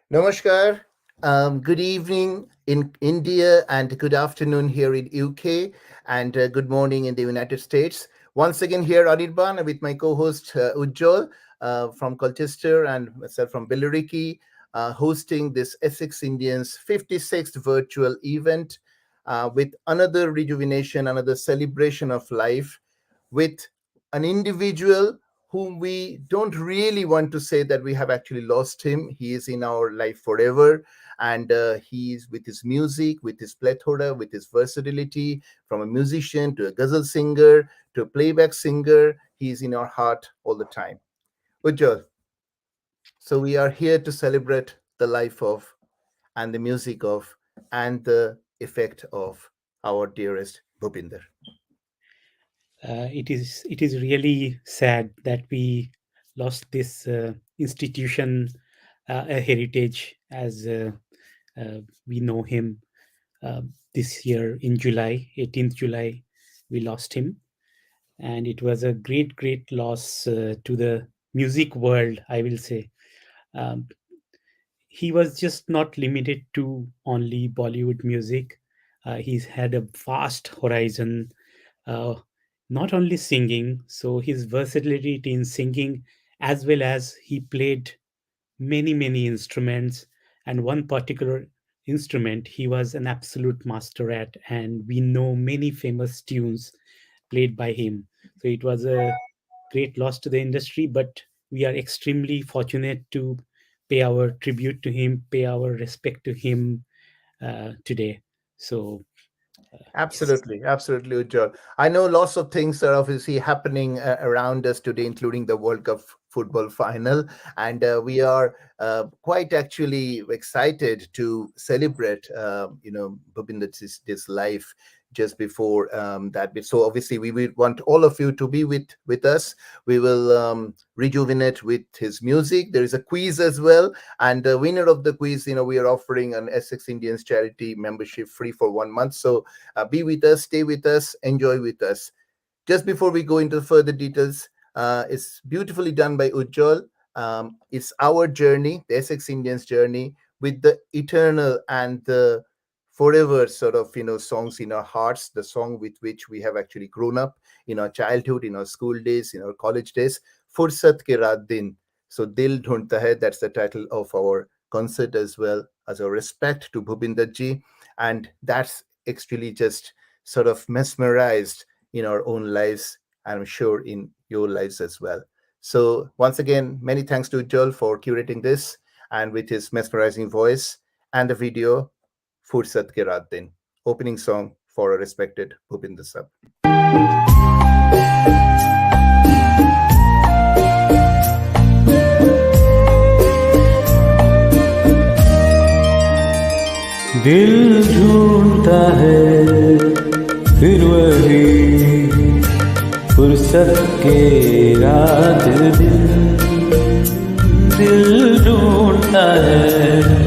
Namaskar. Good evening in India and good afternoon here in UK and good morning in the United States. Once again here Anirban with my co-host Ujjwal from Colchester and myself from Billericay, hosting this Essex Indians 56th virtual event with another rejuvenation, another celebration of life with an individual whom we don't really want to say that we have actually lost him. He is in our life forever. And he is with his music, with his plethora, with his versatility, from a musician to a ghazal singer to a playback singer. He is in our heart all the time. Ujjwal, so we are here to celebrate the life of and the music of and the effect of our dearest Bhupinder. It is really sad that we lost this institution, a heritage as we know him. This year in July, 18th July, we lost him, and it was a great loss to the music world, I will say. Um, he was just not limited to only Bollywood music. He's had a vast horizon, uh, not only singing, so his versatility in singing, as well as he played many instruments, and one particular instrument he was an absolute master at, and we know many famous tunes played by him. So it was a great loss to the industry, but we are extremely fortunate to pay our tribute to him, pay our respect to him today. So yes. Absolutely, Ujjwal. I know lots of things are obviously happening around us today, including the World Cup football final, and we are quite actually excited to celebrate, Bhupinder's this life just before that bit. So obviously, we will want all of you to be with us. We will rejuvenate with his music. There is a quiz as well, and the winner of the quiz, we are offering an Essex Indians charity membership free for 1 month. So be with us, stay with us, enjoy with us. Just before we go into further details, it's beautifully done by Ujjwal. It's our journey, the Essex Indians journey, with the eternal and the forever sort of, songs in our hearts, the song with which we have actually grown up in our childhood, in our school days, in our college days. Fursat ke raat din. So Dil Dhundta Hai, that's the title of our concert as well, as a respect to Bhupinder ji. And that's actually just sort of mesmerized in our own lives, and I'm sure in your lives as well. So once again, many thanks to Joel for curating this, and with his mesmerizing voice and the video, Fursat Ke Raat Din, opening song for a respected Bhupinder Sab. दिल ढूंढता है फिर वही फुर्सत के रात दिन, दिल ढूंढता है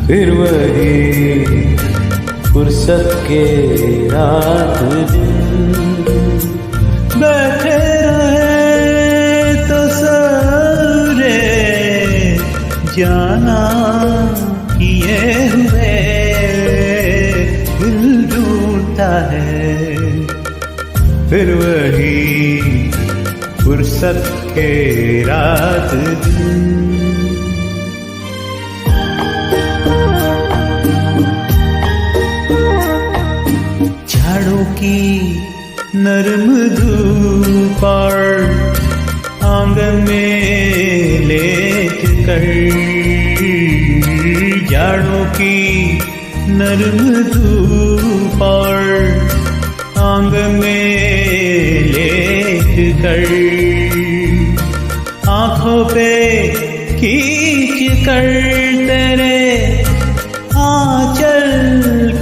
फिर वही फुर्सत के रात दिन, बैठे रहे तो सरे जाना किए हुए, दिल ढूंढता है फिर वही फुर्सत के रात दिन। झाड़ों की नरम धूप और आंगन में लेट कर, झाड़ों की नरम धूप और आंगन में लेट कर, आंखों पे खींच कर तेरे आंचल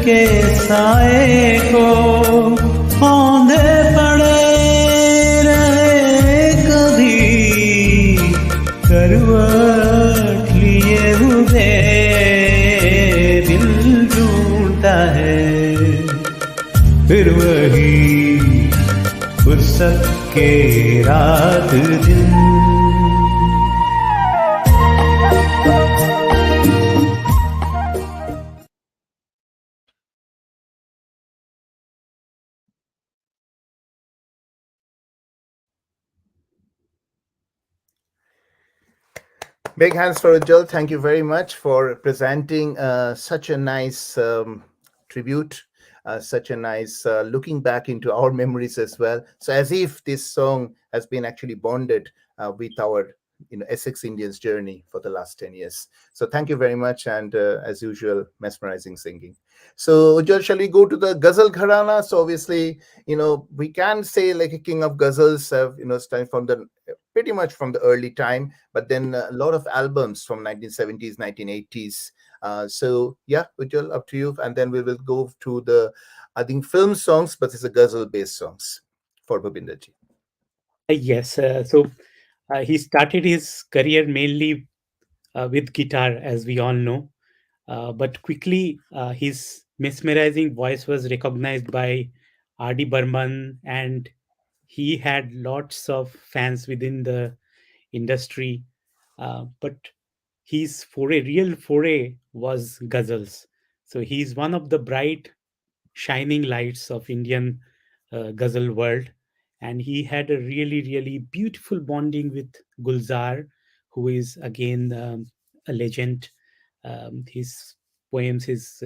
के साए को औंधे पड़े रहे कभी करवट लिए हुए, दिल ढूंढता है फिर वही फुर्सत के रात दिन। Big hands for Ujjwal. Thank you very much for presenting such a nice tribute, such a nice looking back into our memories as well. So as if this song has been actually bonded with our Essex Indians journey for the last 10 years. So thank you very much, and as usual, mesmerizing singing. So Ujjwal, shall we go to the Ghazal Gharana? So obviously, we can say like a king of ghazals, starting from the pretty much from the early time, but then a lot of albums from 1970s, 1980s. So yeah, Ujjwal, up to you, and then we will go to the, I think, film songs, but it's a ghazal based songs for Bhupinder ji. Yes. So he started his career mainly with guitar, as we all know. But quickly, his mesmerizing voice was recognized by R.D. Burman, and he had lots of fans within the industry. But his real foray was ghazals. So he's one of the bright, shining lights of Indian ghazal world. And he had a really, really beautiful bonding with Gulzar, who is again a legend. His poems, his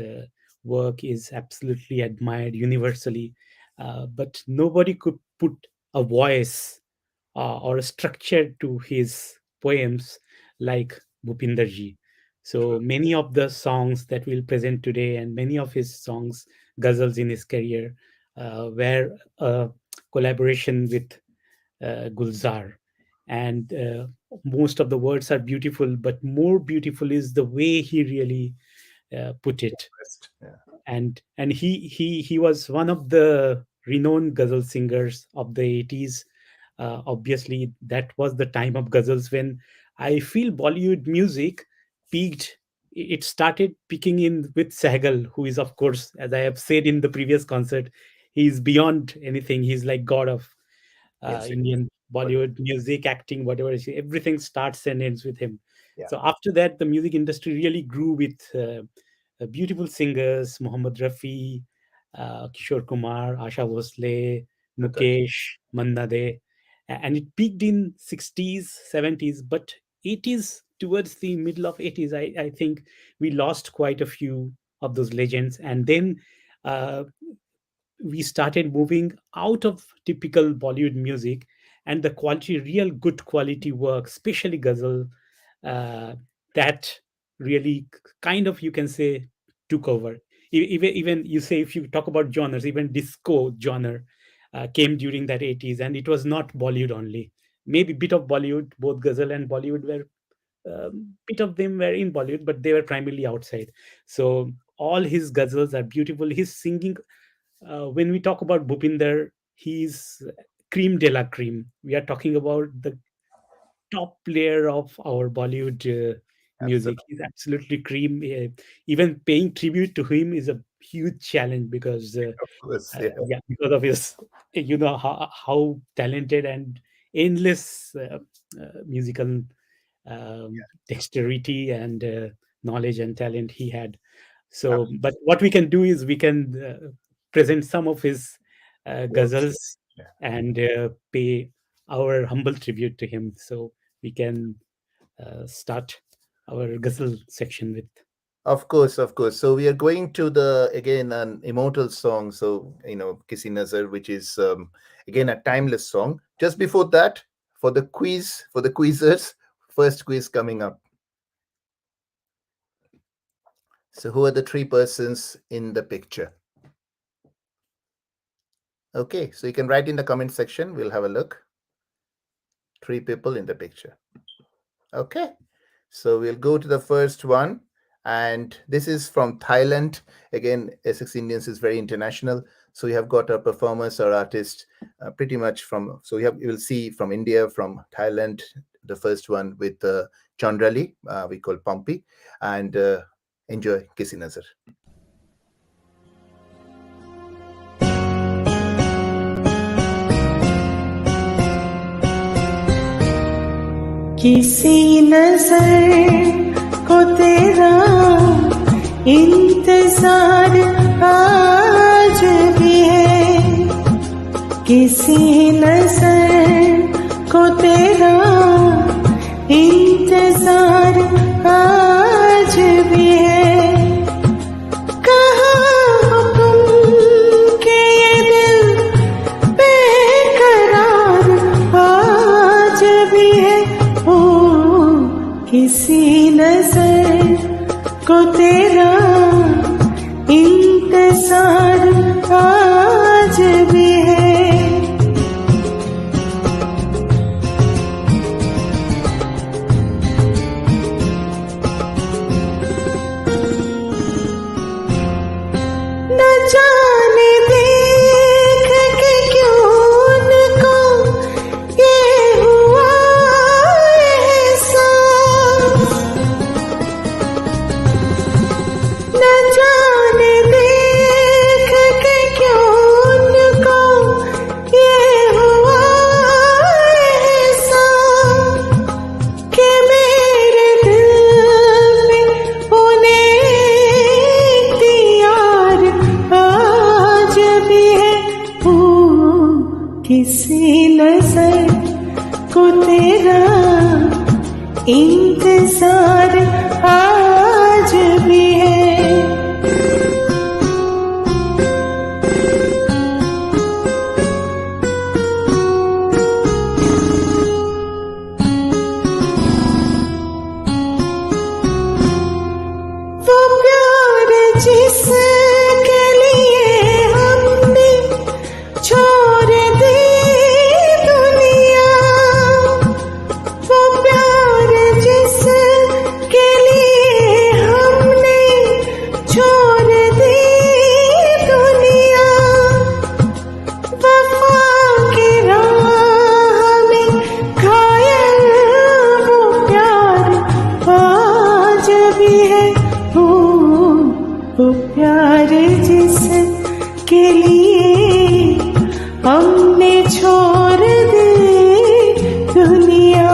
work is absolutely admired universally. But nobody could put a voice or a structure to his poems like Bhupinder ji. So many of the songs that we'll present today, and many of his songs, ghazals in his career, were a collaboration with Gulzar. And most of the words are beautiful, but more beautiful is the way he really put it. Yeah. And he was one of the renowned ghazal singers of the 80s. Obviously that was the time of ghazals when I feel Bollywood music peaked. It started peaking in with Sehgal, who is, of course, as I have said in the previous concert, he's beyond anything. He's like god of Yes. Indian But Bollywood music, acting, whatever. Everything starts and ends with him. yeah. So after that, the music industry really grew with beautiful singers, Mohammad Rafi, Kishore Kumar, Asha Bhosle, Mukesh, Manna De, and it peaked in 60s, 70s, but 80s, towards the middle of 80s, I think we lost quite a few of those legends. And then uh, we started moving out of typical Bollywood music, and the quality, real good quality work, especially ghazal, uh, that really kind of, you can say, took over. Even you say, if you talk about genres, even disco genre came during that 80s, and it was not Bollywood only. Maybe bit of Bollywood, both ghazal and Bollywood were, bit of them were in Bollywood, but they were primarily outside. So all his ghazals are beautiful. His singing, when we talk about Bhupinder, he's cream de la cream. We are talking about the top player of our Bollywood music. Absolutely. He's absolutely cream. Even paying tribute to him is a huge challenge because, Of course. Yeah. yeah, because of his, how talented and endless musical dexterity and knowledge and talent he had. So, but what we can do is we can present some of his Works. ghazals Yeah. and pay our humble tribute to him. So we can start our ghazal section with. Of course, of course. So we are going to the again an immortal song. So Kisi Nazar, which is again a timeless song. Just before that, for the quiz, for the quizzers, first quiz coming up. So who are the three persons in the picture? Okay, so you can write in the comment section. We'll have a look. Three people in the picture. Okay, so we'll go to the first one. And this is from Thailand. Again, Essex Indians is very international. So we have got our performers or artists pretty much from, so you will see from India, from Thailand, the first one with Chandrali, we call Pompey. And enjoy Kisi Nazar. किसी नजर को तेरा इंतजार आज भी है, किसी नजर को तेरा इंतजार आज भी है। कहाँ हो तुम के ये दिल बेकरार आज भी है। किसी नजर को तेरा इंतजार आज भी है। न जाने देख के क्यों उनको ये हुआ एहसास, न जाने देख के क्यों उनको ये हुआ एहसास कि मेरे दिल में उन्हें इख्तियार आज भी है। किसी नजर को तेरा इंतजार आज भी है। वो प्यार जिसके लिए हमने छोड़ दी दुनिया, वो प्यार जिसके लिए हमने छोड़ दी दुनिया, वफा की राह में घायल वो प्यार आज भी है। वो प्यार जिसके लिए हमने छोड़ दी दुनिया।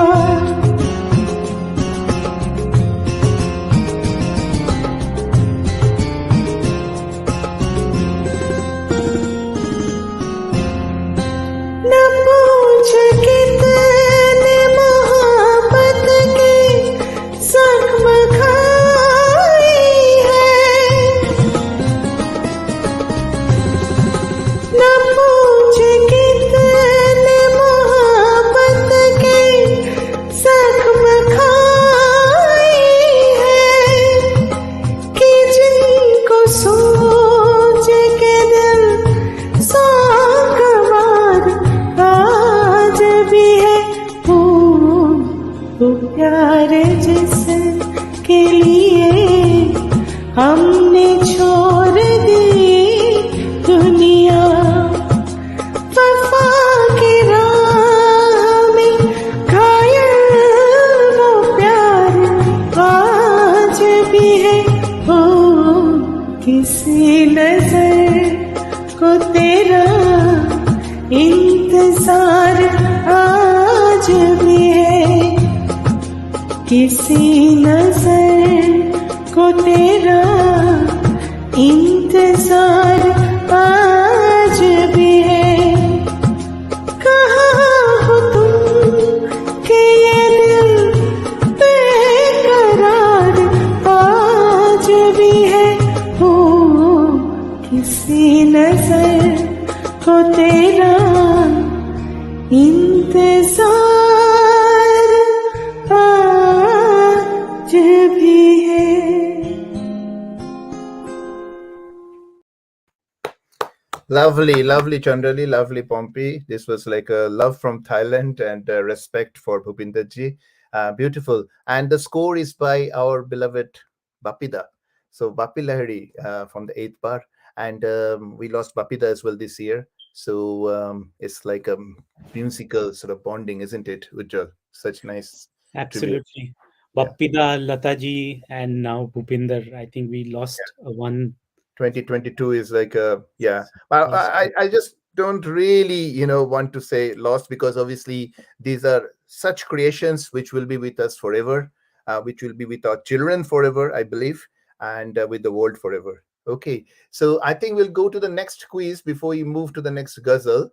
प्यार जिसके लिए हमने छोड़ दी दुनिया, वफा की राह में घायल वो प्यार आज भी है। हो किसी नजर को तेरा इंतजार आज भी है, किसी नजर को तेरा इंतजार आज भी है। कहाँ हो तुम कि ये दिल बेकरार आज भी है। हो किसी नजर को तेरा इंतजार आज भी है। Lovely, lovely Chandrali, lovely Pompey. This was like a love from Thailand and respect for Bhupinder ji. Beautiful. And the score is by our beloved Bapida. So Bapi Lahiri from the 8th bar. And we lost Bapida as well this year. So it's like a musical sort of bonding, isn't it, Ujjwal? Such nice tribute. Absolutely. Yeah. Bapida, Lataji, and now Bhupinder. I think we lost one. 2022 is like a, yeah. I just don't really, want to say lost, because obviously these are such creations which will be with us forever, which will be with our children forever, I believe, and with the world forever. Okay, so I think we'll go to the next quiz before we move to the next ghazal.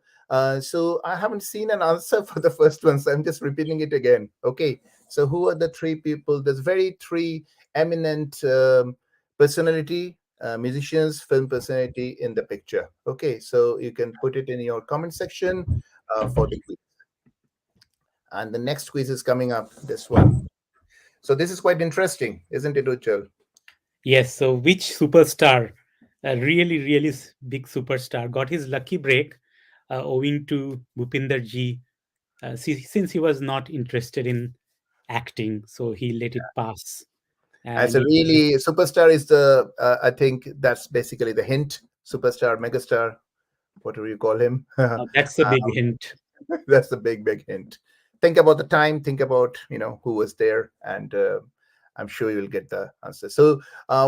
So I haven't seen an answer for the first one, so I'm just repeating it again. Okay, so who are the three people? There's three eminent personality, musicians, film personality in the picture. Okay, so you can put it in your comment section for the quiz. And the next quiz is coming up, this one. So this is quite interesting, isn't it, Ujjwal? Yes. So which superstar, a really big superstar, got his lucky break owing to Bhupinder ji, since he was not interested in acting, so he let it pass. As And a really superstar is the, I think that's basically the hint. Superstar, megastar, whatever you call him. that's a big hint. That's the big hint. Think about the time, think about, who was there, and I'm sure you'll get the answer. So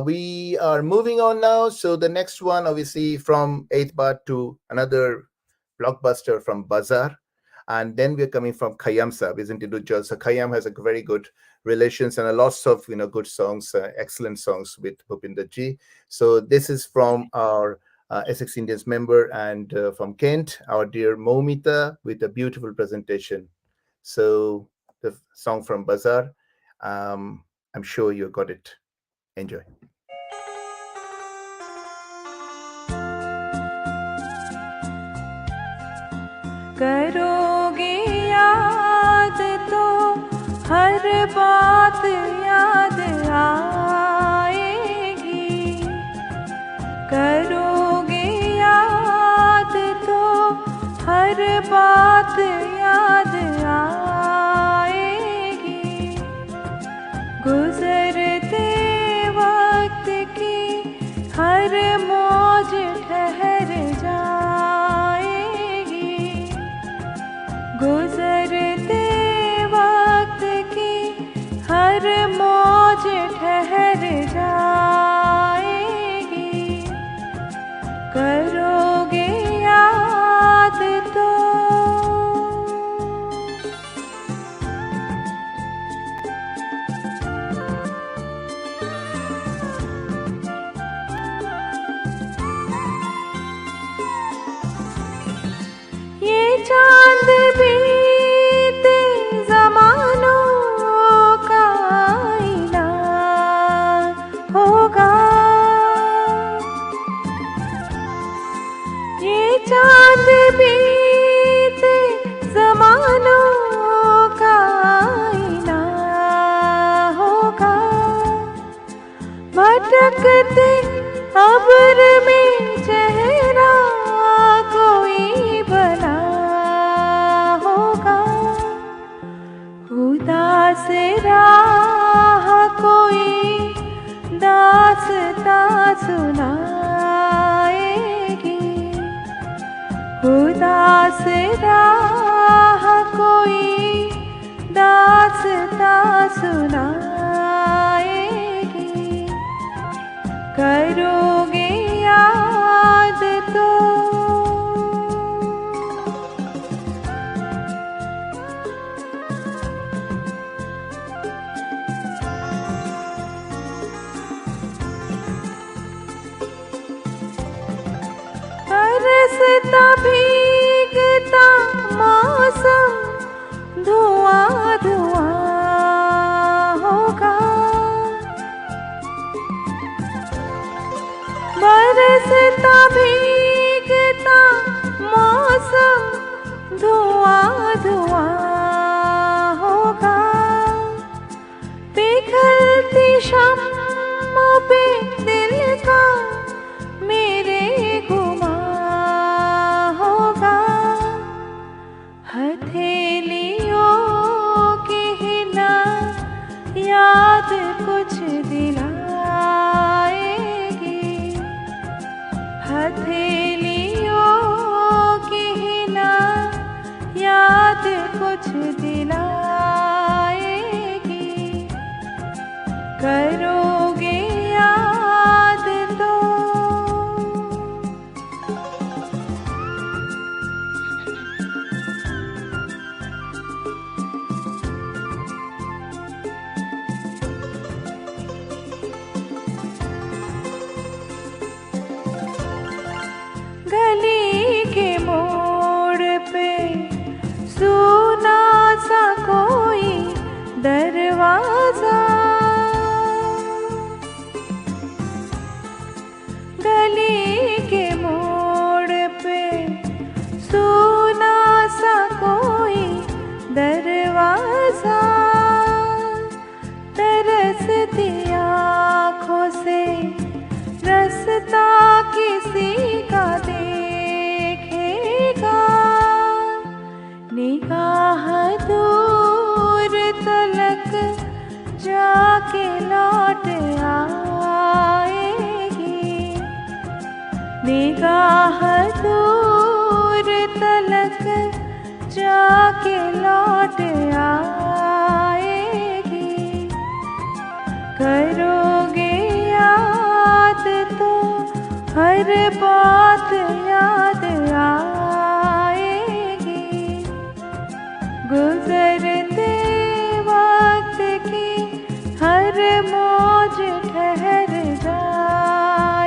we are moving on now. So the next one, obviously from 8th bar to another blockbuster from Bazaar. And then we're coming from Khayyam Sahab, isn't it, Ujjwal? So Khayyam has a very good relations and a lots of, good songs, excellent songs with Bhupinder ji. So this is from our Essex Indians member and from Kent, our dear Momita, with a beautiful presentation. So the song from Bazaar, I'm sure you got it. Enjoy. करोगे याद तो हर बात याद आएगी, करोगे याद तो हर बात याद आएगी, गुजरते वक्त की हर मौज ठहर जाएगी, गुजरते वक्त की हर मौज ठहर जाएगी, करोगे याद तो। ये चांद बीते ज़मानों का आईना होगा, ये चांद बीते ज़मानों का आईना होगा, भटकते अब्र में चेहरा कोई बना होगा, उदास राह सुनाएगी। उदास राह कोई दास्तां सुनाएगी। करोगे याद तो बरसता भीगता मौसम धुआं धुआं होगा। बरसता भीगता मौसम धुआं धुआं होगा। पिघलती शम्मों पे दिल का मेरे गुमा होगा। हथेलियों की हिना याद कुछ दिलाएगी। हथेलियों की हिना याद कुछ दिलाएगी। करोगे याद तो गली के मोड़ पे सुना सा कोई दरवाजा। गली के मोड़ पे सुना सा कोई दरवाजा। तरसती आँखों से रास्ता किसी का देखेगा। निगाह दूर तलक जाके लौट आएगी। निगाह दूर तलक जाके लौट आएगी। करोगे याद तो हर बात याद आएगी। गुजरते वक्त की हर मौज ठहर जाएगी।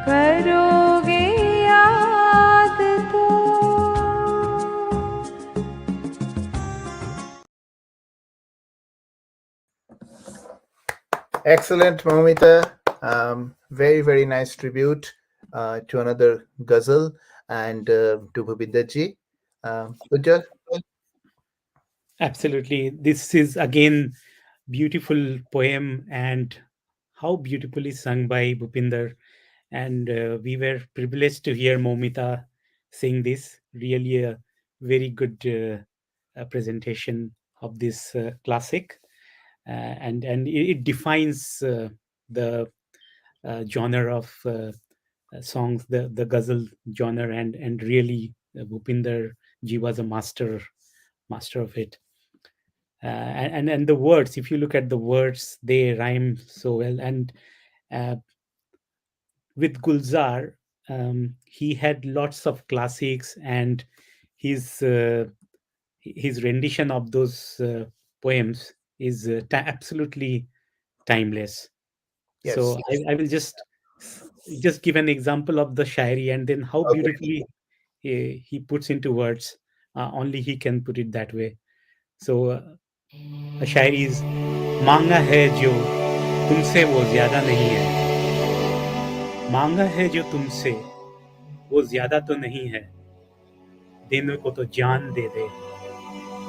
करोगे याद तो Excellent, Momita. Very, very nice tribute to another ghazal and to Bhupinder ji. Good job. Absolutely. This is again beautiful poem and how beautifully sung by Bhupinder. And we were privileged to hear Momita sing this. Really a very good presentation of this classic. And it defines the genre of songs, the ghazal genre, and really Bhupinder ji was a master of it. And the words, if you look at the words, they rhyme so well. And uh, with Gulzar, he had lots of classics, and his his rendition of those poems is absolutely timeless. Yes. So I will just give an example of the shairi, and then how Okay. beautifully he puts into words. Only he can put it that way. So a Shayari is मांगा है जो तुमसे वो ज्यादा नहीं है, मांगा है जो तुमसे वो ज्यादा तो नहीं है, देने को तो जान दे दे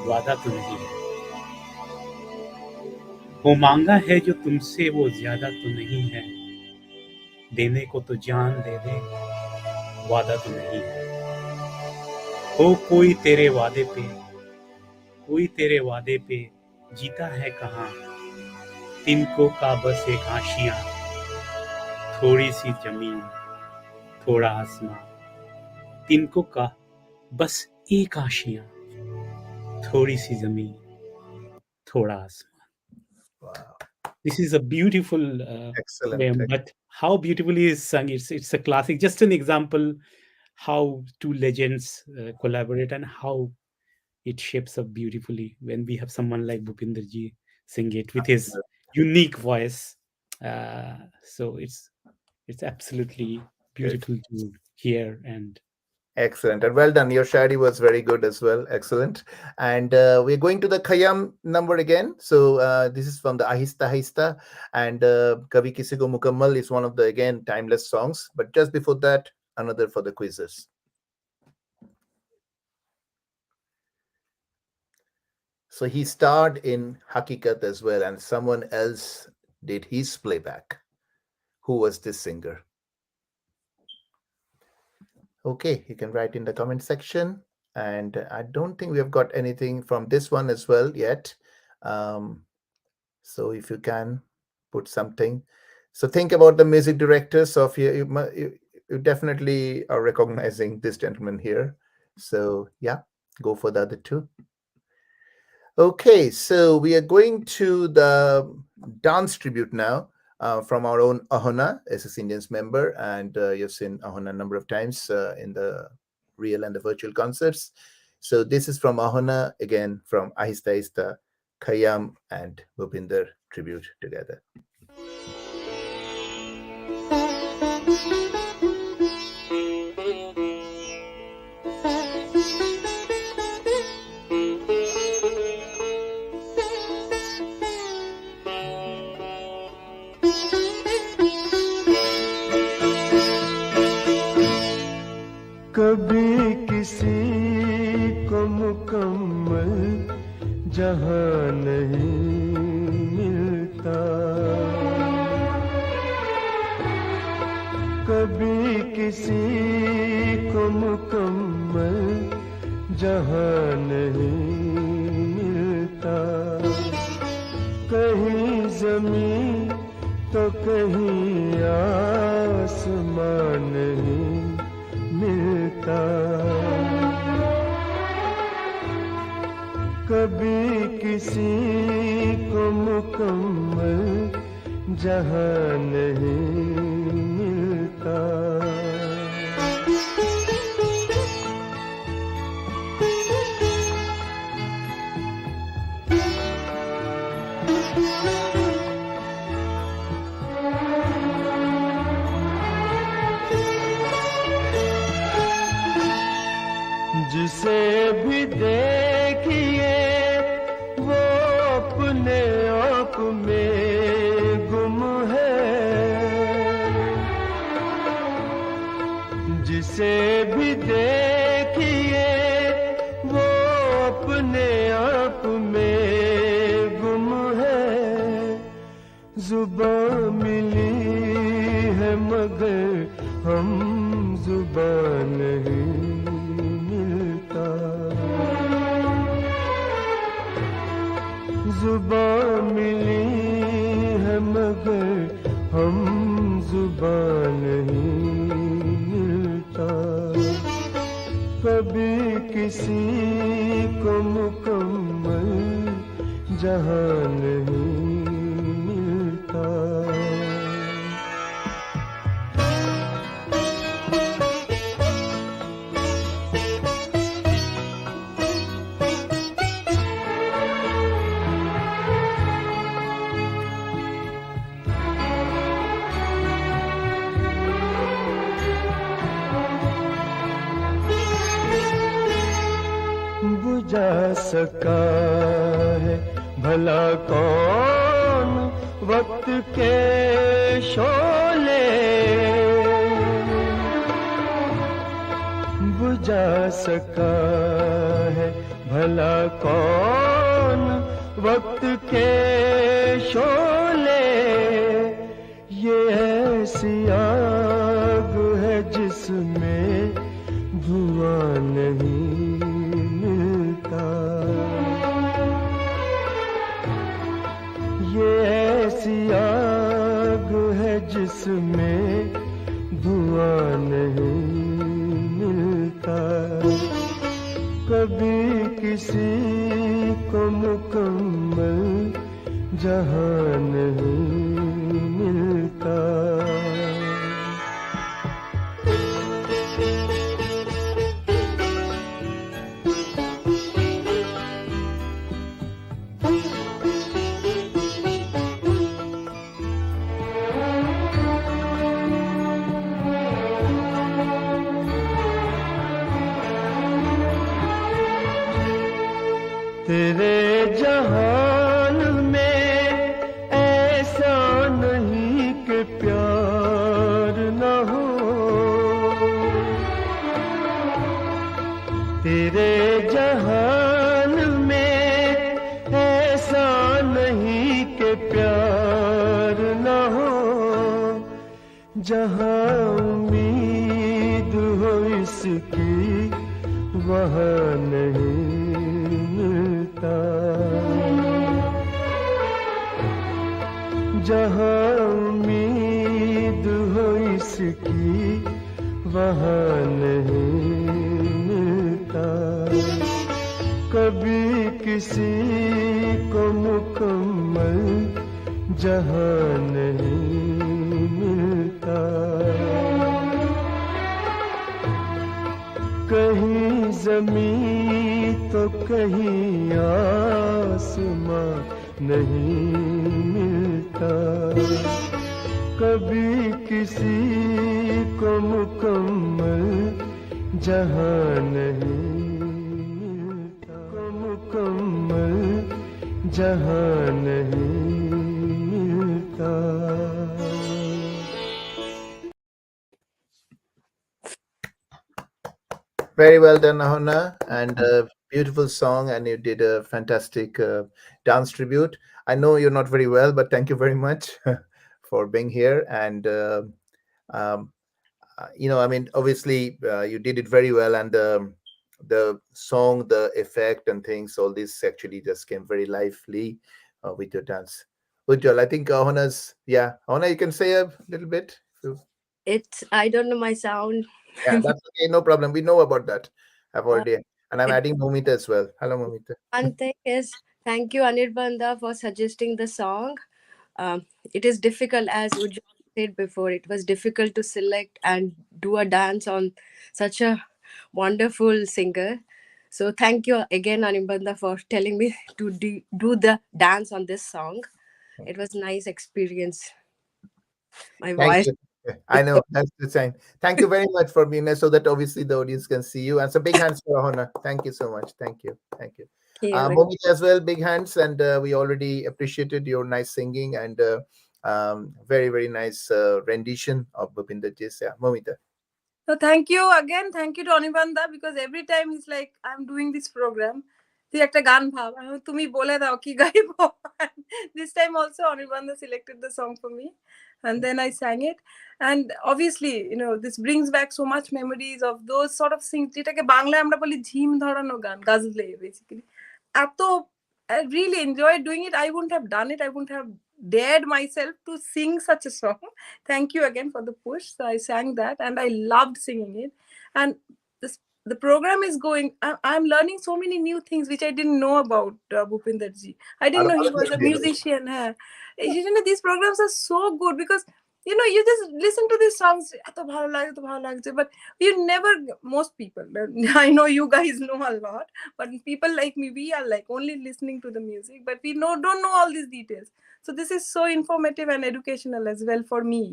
वादा तो नहीं है, वो मांगा है जो तुमसे वो ज्यादा तो नहीं है, देने को तो जान दे दे वादा तो नहीं है, हो कोई तेरे वादे पे, कोई तेरे वादे पे जीता है कहाँ, तिनको का बस एक आशियां, थोड़ी सी जमीन, थोड़ा आसमां। तिनको का बस एक आशियां, थोड़ी सी जमीन, थोड़ा आसमां. Wow. This is a beautiful Excellent. poem, but how beautifully is sung. It's a classic. Just an example how two legends collaborate and how it shapes up beautifully when we have someone like Bhupinder ji sing it with his unique voice. So it's absolutely Good. beautiful to hear. And Excellent. And well done. Your shadi was very good as well. Excellent. And we're going to the Khayyam number again. So this is from the Ahista Ahista. And Kavi Kisi Ko Mukammal is one of the, again, timeless songs. But just before that, another for the quizzes. So he starred in Hakikat as well, and someone else did his playback. Who was this singer? Okay, you can write in the comment section. And I don't think we have got anything from this one as well yet. So if you can put something. So think about the music directors of you definitely are recognizing this gentleman here. So yeah, go for the other two. Okay, so we are going to the dance tribute now from our own Ahona, EssexIndians member, and you've seen Ahona a number of times in the real and the virtual concerts. So this is from Ahona, again from Ahista Ahista, Khayyam and Bhupinder tribute together. कभी किसी को मुकम्मल जहां नहीं मिलता, कभी किसी को मुकम्मल जहां नहीं मिलता, कहीं ज़मीन तो कहीं आसमान नहीं मिलता, कभी किसी को मुकम्मल जहां नहीं मिलता। जिसे भी देखिए वो अपने आप में गुम है, जिसे भी देखिए वो अपने आप में गुम है, जुबान मिली है मगर हम जुबान नहीं, जुबान मिली है मगर हम जुबान नहीं मिलता, कभी किसी को मुकम्मल जहां नहीं मिलता। बुझा सका है भला कौन वक्त के शोले, बुझा सका है भला कौन वक्त के शोले, ये ऐसी आग है जिसमें धुआं नहीं, ये किसी को मुकम्मल जहां नहीं मिलता। तेरे जहान में ऐसा नहीं कि प्यार न हो, तेरे जहान में ऐसा नहीं कि प्यार न हो। जहां उम्मीद हो इसकी वहां नहीं मिलता। जहां उम्मीद हो इसकी वहां नहीं मिलता। कभी किसी को मुकम्मल जहां नहीं मिलता। कहीं ज़मीं तो कहीं आसमां नहीं मिलता। कभी किसी को मुकम्मल जहां नहीं मिलता। को मुकम्मल जहां नहीं मिलता। Very well done, Ahona, and a beautiful song, and you did a fantastic dance tribute. I know you're not very well, but thank you very much for being here. And um, I mean, obviously, you did it very well, and the song, the effect, and things, all this actually just came very lively with your dance. Ujjwal, I think Ahona's, yeah, Ahona, you can say a little bit. It's I don't know my sound. Yeah, that's okay, no problem. We know about that. I've Uh, already, and I'm it, adding Momita as well. Hello, Momita. one thing is thank you Anirbanda for suggesting the song. It is difficult, as Ujjwal said before. It was difficult to select and do a dance on such a wonderful singer. So thank you again, Anirbanda, for telling me to do the dance on this song. It was nice experience. My Thank voice. you. I know that's the sign. Thank you very much for being there, so that obviously the audience can see you. And so big hands for Ahona. Thank you so much. Thank you. Thank you. Momita as well, big hands, and we already appreciated your nice singing and very very nice rendition of Bhupinder Ji's. Yeah, Momita. So thank you again. Thank you to Anibanda, because every time he's like, I'm doing this program. তুই একটা গান ভাব, তুমি বলে দাও কি গাইবো। This time also Anibanda selected the song for me, and then I sang it. And obviously, this brings back so much memories of those sort of things যেটাকে বাংলায় আমরা বলি ঝিম ধরানো গান, গাজলে basically. এত I really enjoyed doing it. I wouldn't have done it. I wouldn't have dared myself to sing such a song. Thank you again for the push. So I sang that and I loved singing it. And the program is going. I'm learning so many new things which I didn't know about Bhupinder Ji. I didn't know he was a musician. These programs are so good because you just listen to these songs, but you never, most people, I know you guys know a lot, but people like me, we are like only listening to the music, but we don't know all these details. So this is so informative and educational as well for me.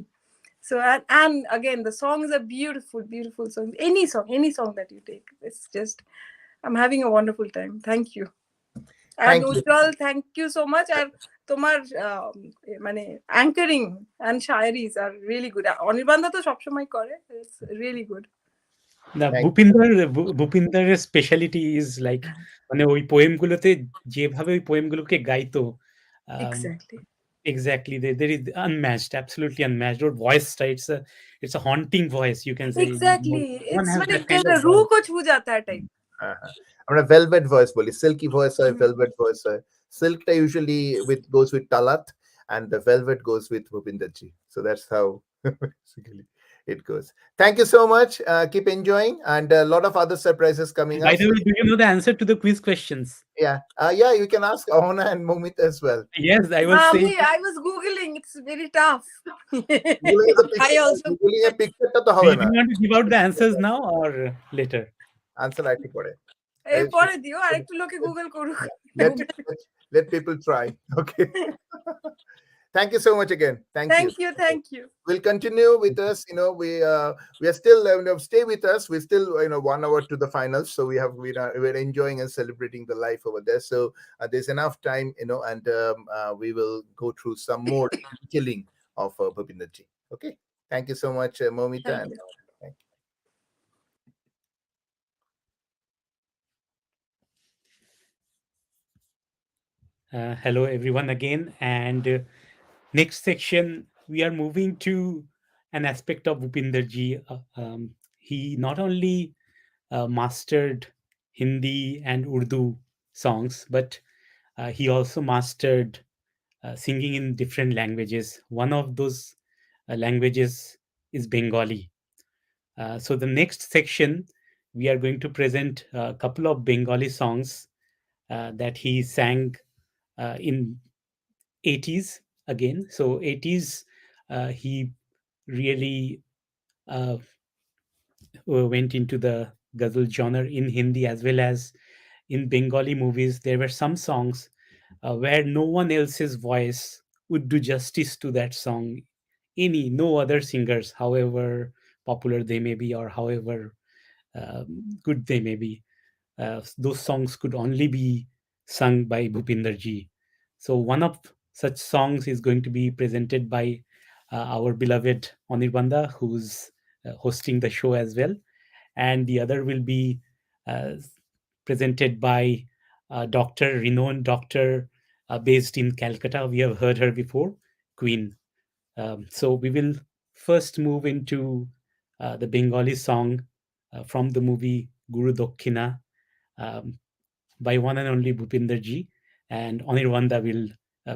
So and again, the songs are beautiful, beautiful songs. Any song that you take, it's just, I'm having a wonderful time. Thank you. And Ujjwal, thank you so much. And তোমার মানে anchoring and shairis are really good. অনির্বাণদা তো সবসময় করে. It's really good. না, ভূপিন্দারের speciality is like, মানে ওই poem গুলোতে যেভাবে ওই পোয়েম গুলোকে গাইতো, exactly there is unmatched, absolutely unmatched. Or voice style, it's a haunting voice, you can say. Exactly. It's like a रूह को छू जाता है type. আমরা velvet voice বলি, silky voice হয়, velvet voice হয়. Silk টা usually goes with Talat, and the velvet goes with Bhupinder Ji. So that's how basically. it goes. Thank you so much. Keep enjoying, and a lot of other surprises coming By up. the way, do you know the answer to the quiz questions? Yeah, yeah. You can ask Ahona and Momit as well. Yes, I was saying. I was googling. It's very tough. I also Googling a picture to Do hobe you na. want to give out the answers now or later? Answer IT পড়ে। এই পরে দিও আরেকটু লোকে Google করুক। Let let people try. Okay. Thank you so much again. Thank you. Thank you. We'll continue with us. We are still stay with us. We're still 1 hour to the finals, so we're enjoying and celebrating the life over there. So there's enough time, and we will go through some more killing of Bhupinder ji. Okay. Thank you so much, Momita. Thank you. Thank you. Hello, everyone, again. And next section, we are moving to an aspect of Bhupinder ji. He not only mastered Hindi and Urdu songs, but he also mastered singing in different languages. One of those languages is Bengali. So the next section, we are going to present a couple of Bengali songs that he sang in 80s again. So 80s, he really went into the ghazal genre in Hindi as well as in Bengali movies. There were some songs where no one else's voice would do justice to that song. No other singers, however popular they may be or however good they may be, those songs could only be sung by Bhupinder ji. So one of such songs is going to be presented by our beloved Anirbanda, who's hosting the show as well, and the other will be presented by a renowned doctor based in Calcutta. We have heard her before, Queen. So we will first move into the Bengali song from the movie Guru Dokkhina by one and only Bhupinder ji, and Anirbanda will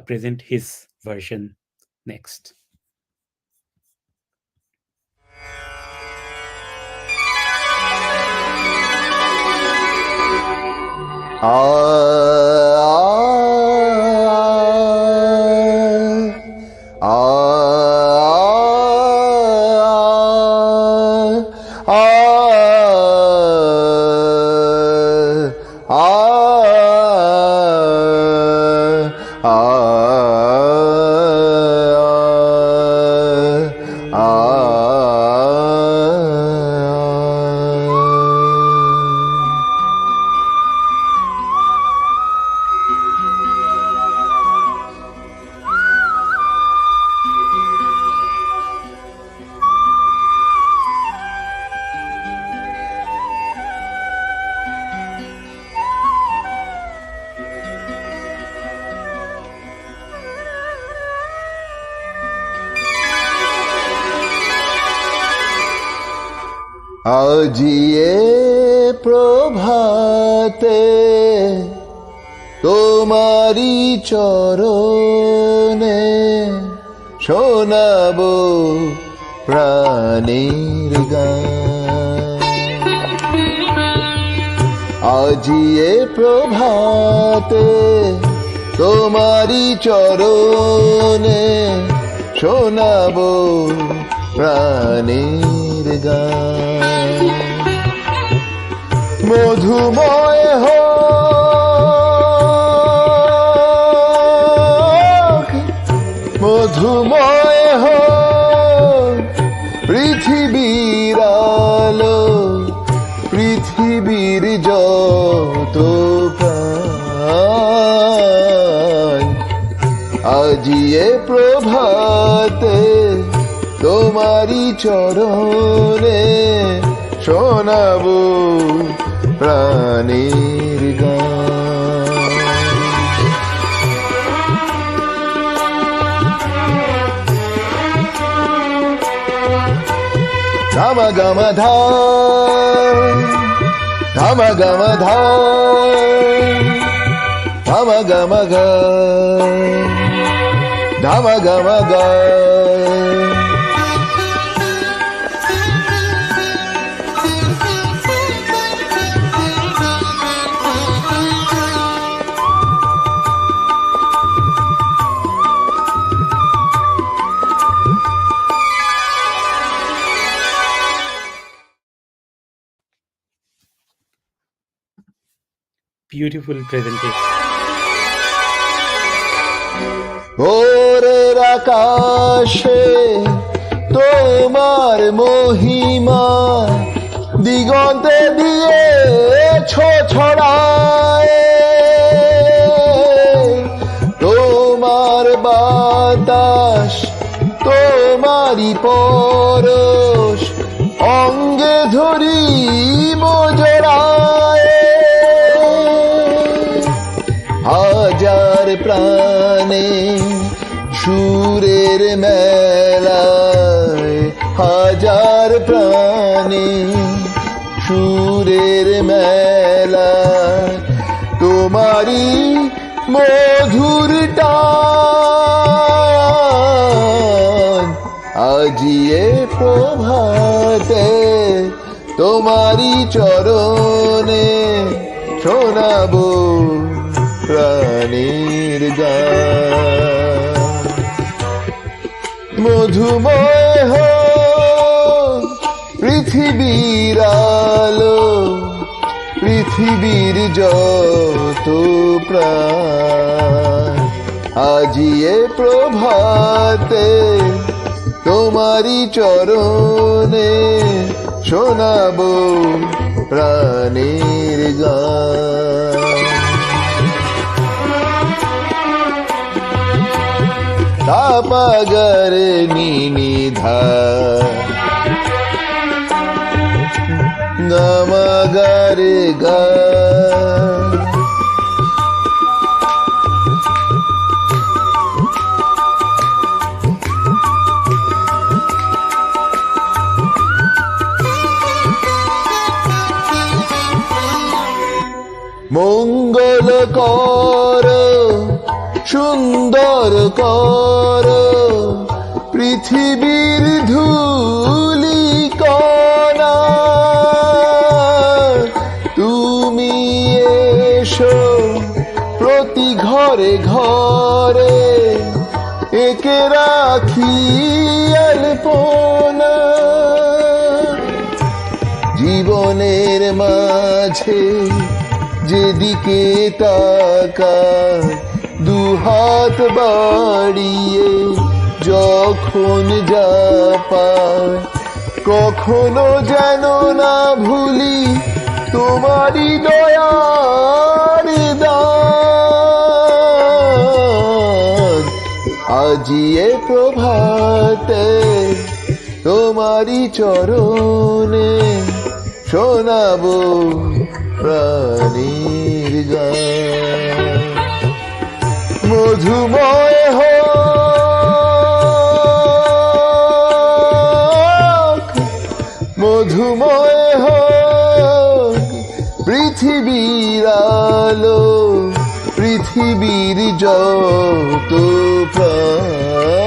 present his version next. আজিয়ে প্রভাতে তোমারি চরণে শোনাবো প্রাণের গান। আজিয়ে প্রভাতে তোমারি চরণে শোনাবো প্রাণের গান। মধুময় হোক, মধুময় হোক পৃথিবীর আলো, পৃথিবীর যত প্রাণ। আজিয়ে প্রভাতে তোমারি চরণে শোনাবো প্রাণের গান। ধাম গম ধাম, ধাম গম ধাম, ধাম গম গ, ধাম গম গ। Beautiful presentation. ভোরের আকাশে তোমার মহিমা দিগন্তে দিয়েছো ছড়ায়, তোমার বাতাস তোমারই পরশ অঙ্গে ধরি মজরায়, হাজার প্রাণে সুরের মেলায়, হাজার প্রাণে সুরের মেলায় তোমারি মধুর টান, আজিয়ে প্রভাতে তোমারি চরণে শোনাবো প্রাণীর গান। মধুময় হোক পৃথিবীর আলো, পৃথিবীর যত প্রাণ, আজিয়ে প্রভাতে তোমারি চরণে শোনাবো প্রাণীর গান। তাপাগর নিধা গমগর গা, মঙ্গল কর সুন্দর কর পৃথিবীর ধূলি কণা, তুমি এসো প্রতি ঘরে ঘরে একে রাখি আলপনা, জীবনের মাঝে যেদিকে তাকায় দুহাত বাড়িয়ে যখন যা পায়, কখনো যেন না ভুলি তোমারি দয়ার দান, আজিয়ে প্রভাতে তোমারি চরণে শোনাবো প্রাণীর গান। মধুময় হোক, মধুময় হোক পৃথিবীর আলো, পৃথিবীর যত প্রাণ,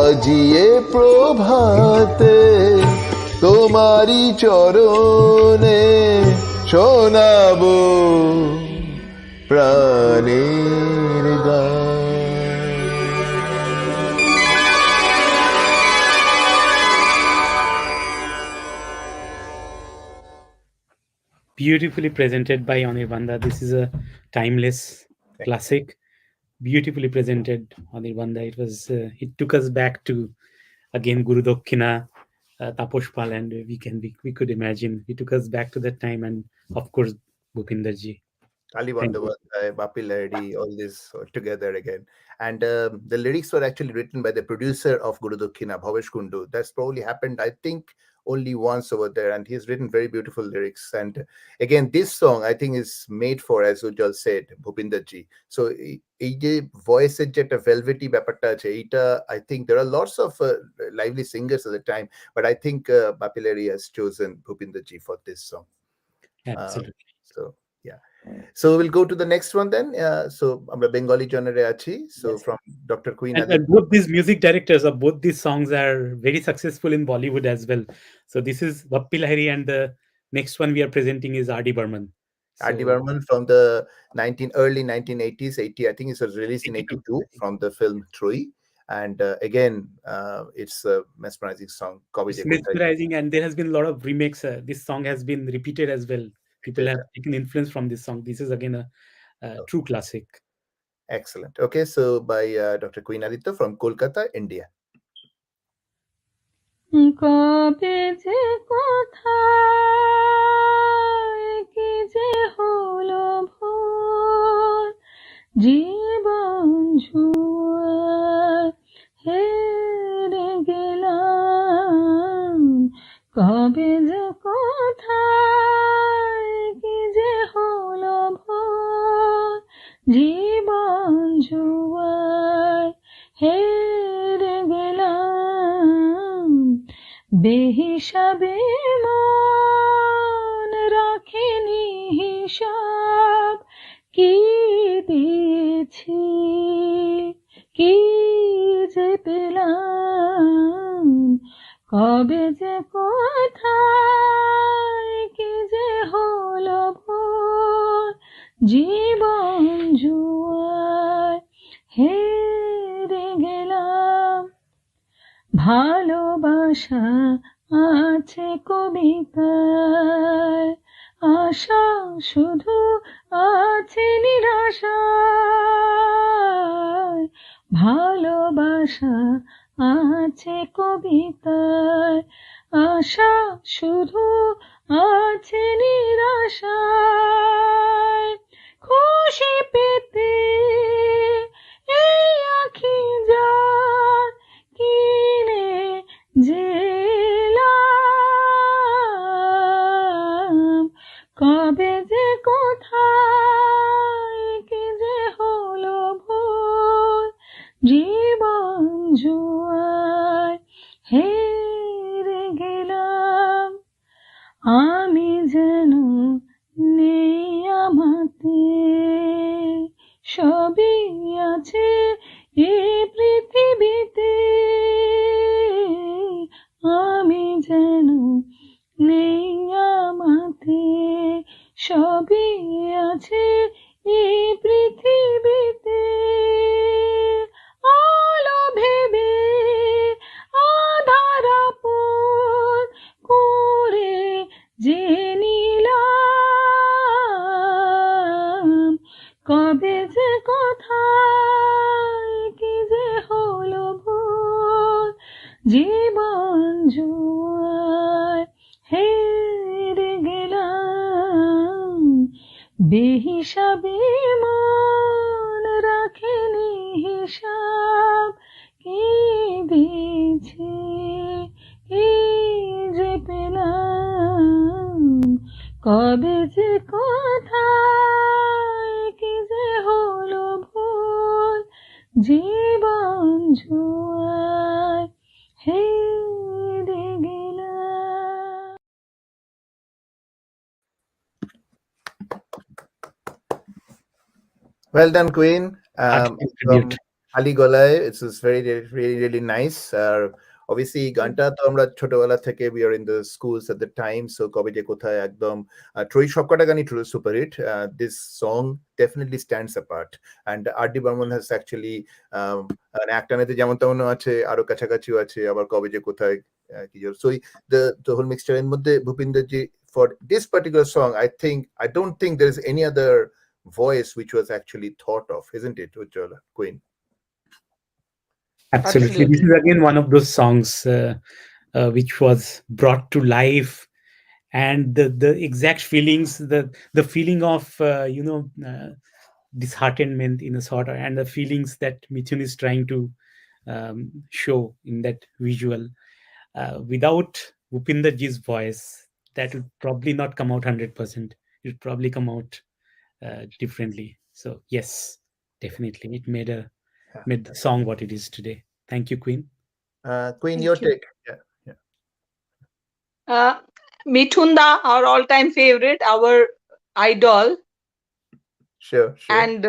আজিয়ে প্রভাতে তোমারি চরণে শোনাবো প্রাণের গান। Beautifully presented by Anirbanda. This is a timeless classic. Beautifully presented, Anirbanda. It was. It took us back to again Guru Dakshina, Taposh Pal, and we could imagine. It took us back to that time, and of course Bhupinder ji. Ali Bandhavadhyay, Bapi Lahiri, all this together again. And the lyrics were actually written by the producer of Guru Dakshina, Bhavesh Kundu. That's probably happened, I think, only once over there. And he's written very beautiful lyrics. And again, this song, I think, is made for, as Ujjwal said, Bhupinder ji. So, এই যে ভয়েসের যে একটা velvety ব্যাপারটা আছে, এইটা I think there are lots of lively singers at the time, but I think Bapi Lahiri has chosen Bhupinder ji for this song. Absolutely. So, yeah. So we'll go to the next one then. So আমরা Bengali জনারে আছি. So Yes. from Dr. Queen. And both these music directors of both these songs are very successful in Bollywood as well. So this is Bappi Lahiri, and the next one we are presenting is R.D. Burman. R.D. Burman from the early 1980s, 80. I think it was released in 82 from the film Troy. And again, it's a mesmerizing song. It's mesmerizing, and there has been a lot of remakes. This song has been repeated as well. people have taken influence from this song. This is again a true classic. Excellent. Okay, so by Dr. Queen Aditya from Kolkata, India. কবে যে কোথায় কি যে হলো ভোর জীবন জুয়ায় হেরে গেলাম কবে যে কোথায় কি যে হলো ভোর জীবন জুয়ায় হেরে গেলাম বেহিসাবে মন রাখেনি হিসাব কি দিয়েছি কি যে পেলাম কবে যে কোথায় কি যে হলো ভোর জীবন জুয়ায় হেরে গেলাম ভালোবাসা আছে কবিতায় আশা শুধু আছে নিরাশায় ভালোবাসা আছে কবিতায় আশা শুধু আছে নিরাশায় খুশি পেতে এই আখি যার কিনে যেলাম কবে যে কোথায় কি যে হলো ভোর জীবন জুয়ায় হেরে গেলাম আমি যেন নেই আমাতে সবই আছে এই পৃথিবীতে আমি যেন নেই আমাতে সবই আছে এই পৃথিবীতে আলো ভেবে আধার আপন করে যে নিলাম কবে যে কোথায় কি যে হলো ভোর জীবন জুয়ায় হেরে গেলাম বেহিসাবে মন রাখেনি হিসাব কি দিয়েছি কি যে পেলাম কবে যে কোথায় কি যে হলো ভোর জীবন জুয়ায় হেরে গেলাম Well done, Queen. Artistic From tribute. Ali Golai, it's very, really, really nice. Obviously, গানটা তো আমরা ছোটবেলা থেকে we are in the schools at the time, so কবে যে কোথায় একদম ট্রই সবকটা গানই true super hit. This song definitely stands apart, and R.D. Burman has actually একটানেতে যেমন তেমন আছে, আরো কাছাকাছিও আছে, আবার কবে যে কোথায় কি so the whole mixture এর মধ্যে ভূপিন্দর জি for this particular song, I don't think there is any other voice which was actually thought of, isn't it, Ujjwala, Queen? Absolutely. This is again one of those songs which was brought to life, and the exact feelings, the feeling of disheartenment in a sort of, and the feelings that Mithun is trying to show in that visual. Without Bhupinder ji's voice, that would probably not come out 100%. It would probably come out differently. So yes, definitely, it made the song what it is today. Thank you, Queen. Queen, Thank your you. take. Yeah. Mithunda, our all-time favorite, our idol, Sure. and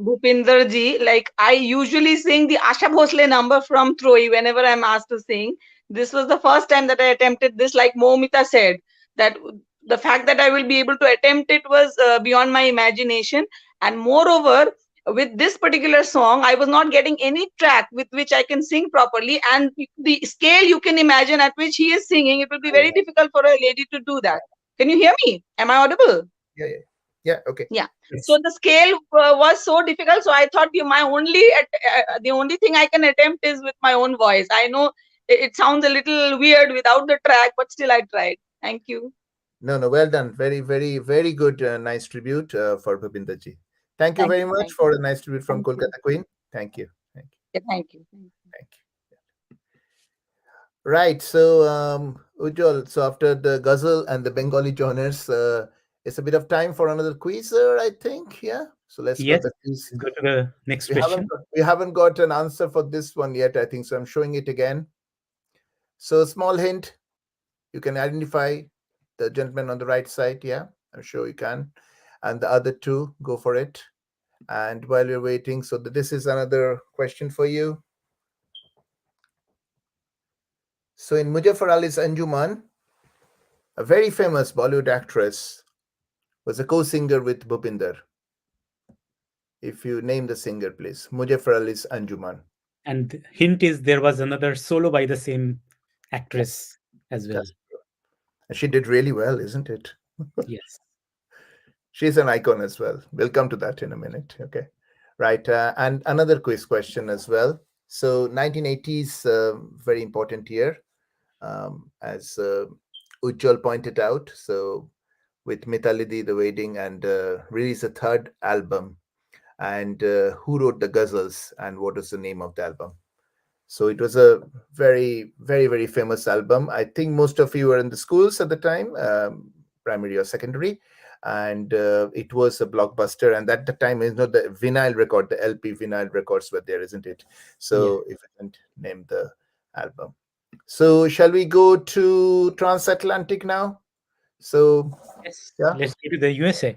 Bhupinder ji. Like, I usually sing the Asha Bhosle number from Troi whenever I'm asked to sing. This was the first time that I attempted this. Like Momita said, that the fact that I will be able to attempt it was beyond my imagination. And moreover, with this particular song, I was not getting any track with which I can sing properly. And the scale you can imagine at which he is singing, it will be very difficult for a lady to do that. Can you hear me? Am I audible? Yeah, yeah, yeah. Okay. Yeah. Yes. So the scale was so difficult. So I thought the only thing I can attempt is with my own voice. I know it sounds a little weird without the track, but still I tried. Thank you. No, no, well done. Very, very, very good. Nice tribute for Bhupinder ji. Thank you Thank very you. much Thank for you. a nice tribute from Thank you. Kolkata Queen. Thank you. Thank you. Yeah, thank you. Thank you. Right. So, Ujjwal, so after the ghazal and the Bengali genres, it's a bit of time for another quiz, I think. Yeah. So let's go Yes. to the quiz. Let's go to the next We haven't question. we haven't got an answer for this one yet, I think. So I'm showing it again. So small hint, you can identify the gentleman on the right side. Yeah, I'm sure you can. And the other two, go for it. And while we're waiting, so this is another question for you. So in Mujaffar Ali's Anjuman, a very famous Bollywood actress was a co-singer with Bhupinder. If you name the singer, please. Mujaffar Ali's Anjuman. And the hint is there was another solo by the same actress as well. That's true. And she did really well, isn't it? Yes. She's an icon as well. We'll come to that in a minute. Okay. Right. And another quiz question as well. So 1980s, very important year, as Ujjwal pointed out. So with Mitalidi, The Wedding, and released a third album. And who wrote the ghazals and what is the name of the album? So it was a very, very, very famous album. I think most of you were in the schools at the time, primary or secondary, and it was a blockbuster. And at the time, is not the vinyl record, the LP vinyl records were there, isn't it? So if I can name the album. So shall we go to transatlantic now? So Yes. yeah, Let's go to the USA.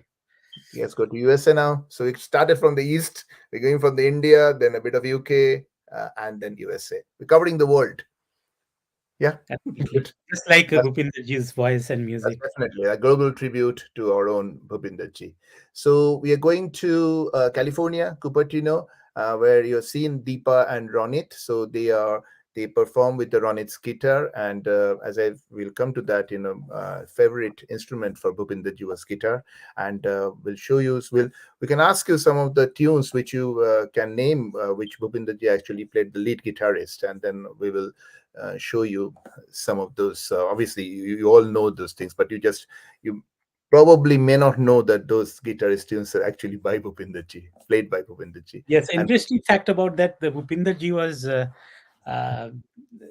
let's go to USA now. So it started from the east. We're going from the India, then a bit of UK, and then USA. We're covering the world. Yeah, Absolutely. good. Just like That's- Bhupinderji's voice and music. Definitely a global tribute to our own Bhupinder ji. So we are going to California, Cupertino, where you're seeing Deepa and Ronit. So they perform with the Ronit's guitar, and as I will come to that, favorite instrument for Bhupinder ji was guitar, and we'll show you. We can ask you some of the tunes which you can name, which Bhupinder ji actually played the lead guitarist, and then we will show you some of those. Obviously, you all know those things, but you probably may not know that those guitarist tunes are actually by Bhupinder ji, played by Bhupinder ji. Yes, And interesting fact about that, the Bhupinderji was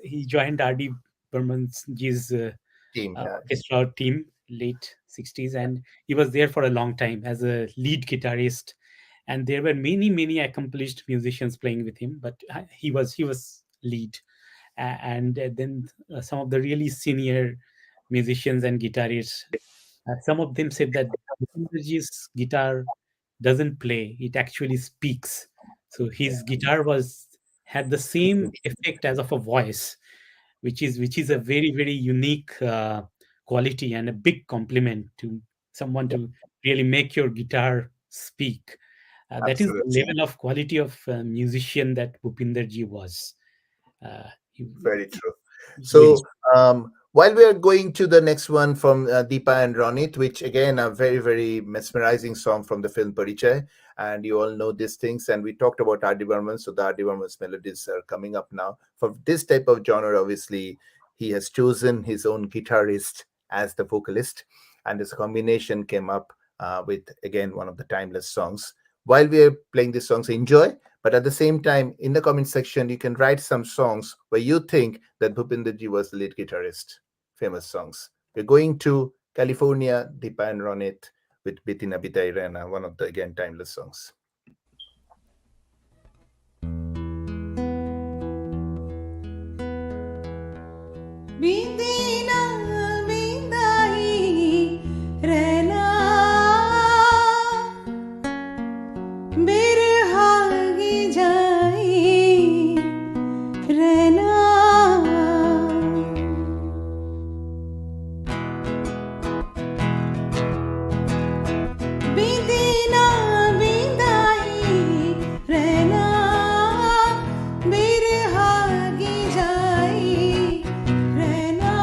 he joined R.D. Burman's team, yeah, orchestra team late 60s, and he was there for a long time as a lead guitarist, and there were many accomplished musicians playing with him, but he was lead. And then some of the really senior musicians and guitarists, some of them said that Bhupendraji's guitar doesn't play, it actually speaks. So his guitar had the same effect as of a voice, which is a very unique quality and a big compliment to someone to really make your guitar speak. That is the absolutely. level of quality of musician that Bhupinder was. Very true. Really. So while we are going to the next one from Deepa and Ronit, which again a very, very mesmerizing song from the film Parichai, and you all know these things, and we talked about R.D. Burman, so the R.D. Burman's melodies are coming up now. For this type of genre, obviously, he has chosen his own guitarist as the vocalist, and this combination came up with, again, one of the timeless songs. While we are playing these songs, enjoy. But at the same time, in the comment section, you can write some songs where you think that Bhupinder ji was the lead guitarist. Famous songs. We're going to California, Deepa and Ronit with Bitina Bitai Rena, one of the, again, timeless songs. बिंदीना बिंदाई रहना बिरहागी जाई रहना बिंदीना बिंदाई रहना बिरहागी जाई रहना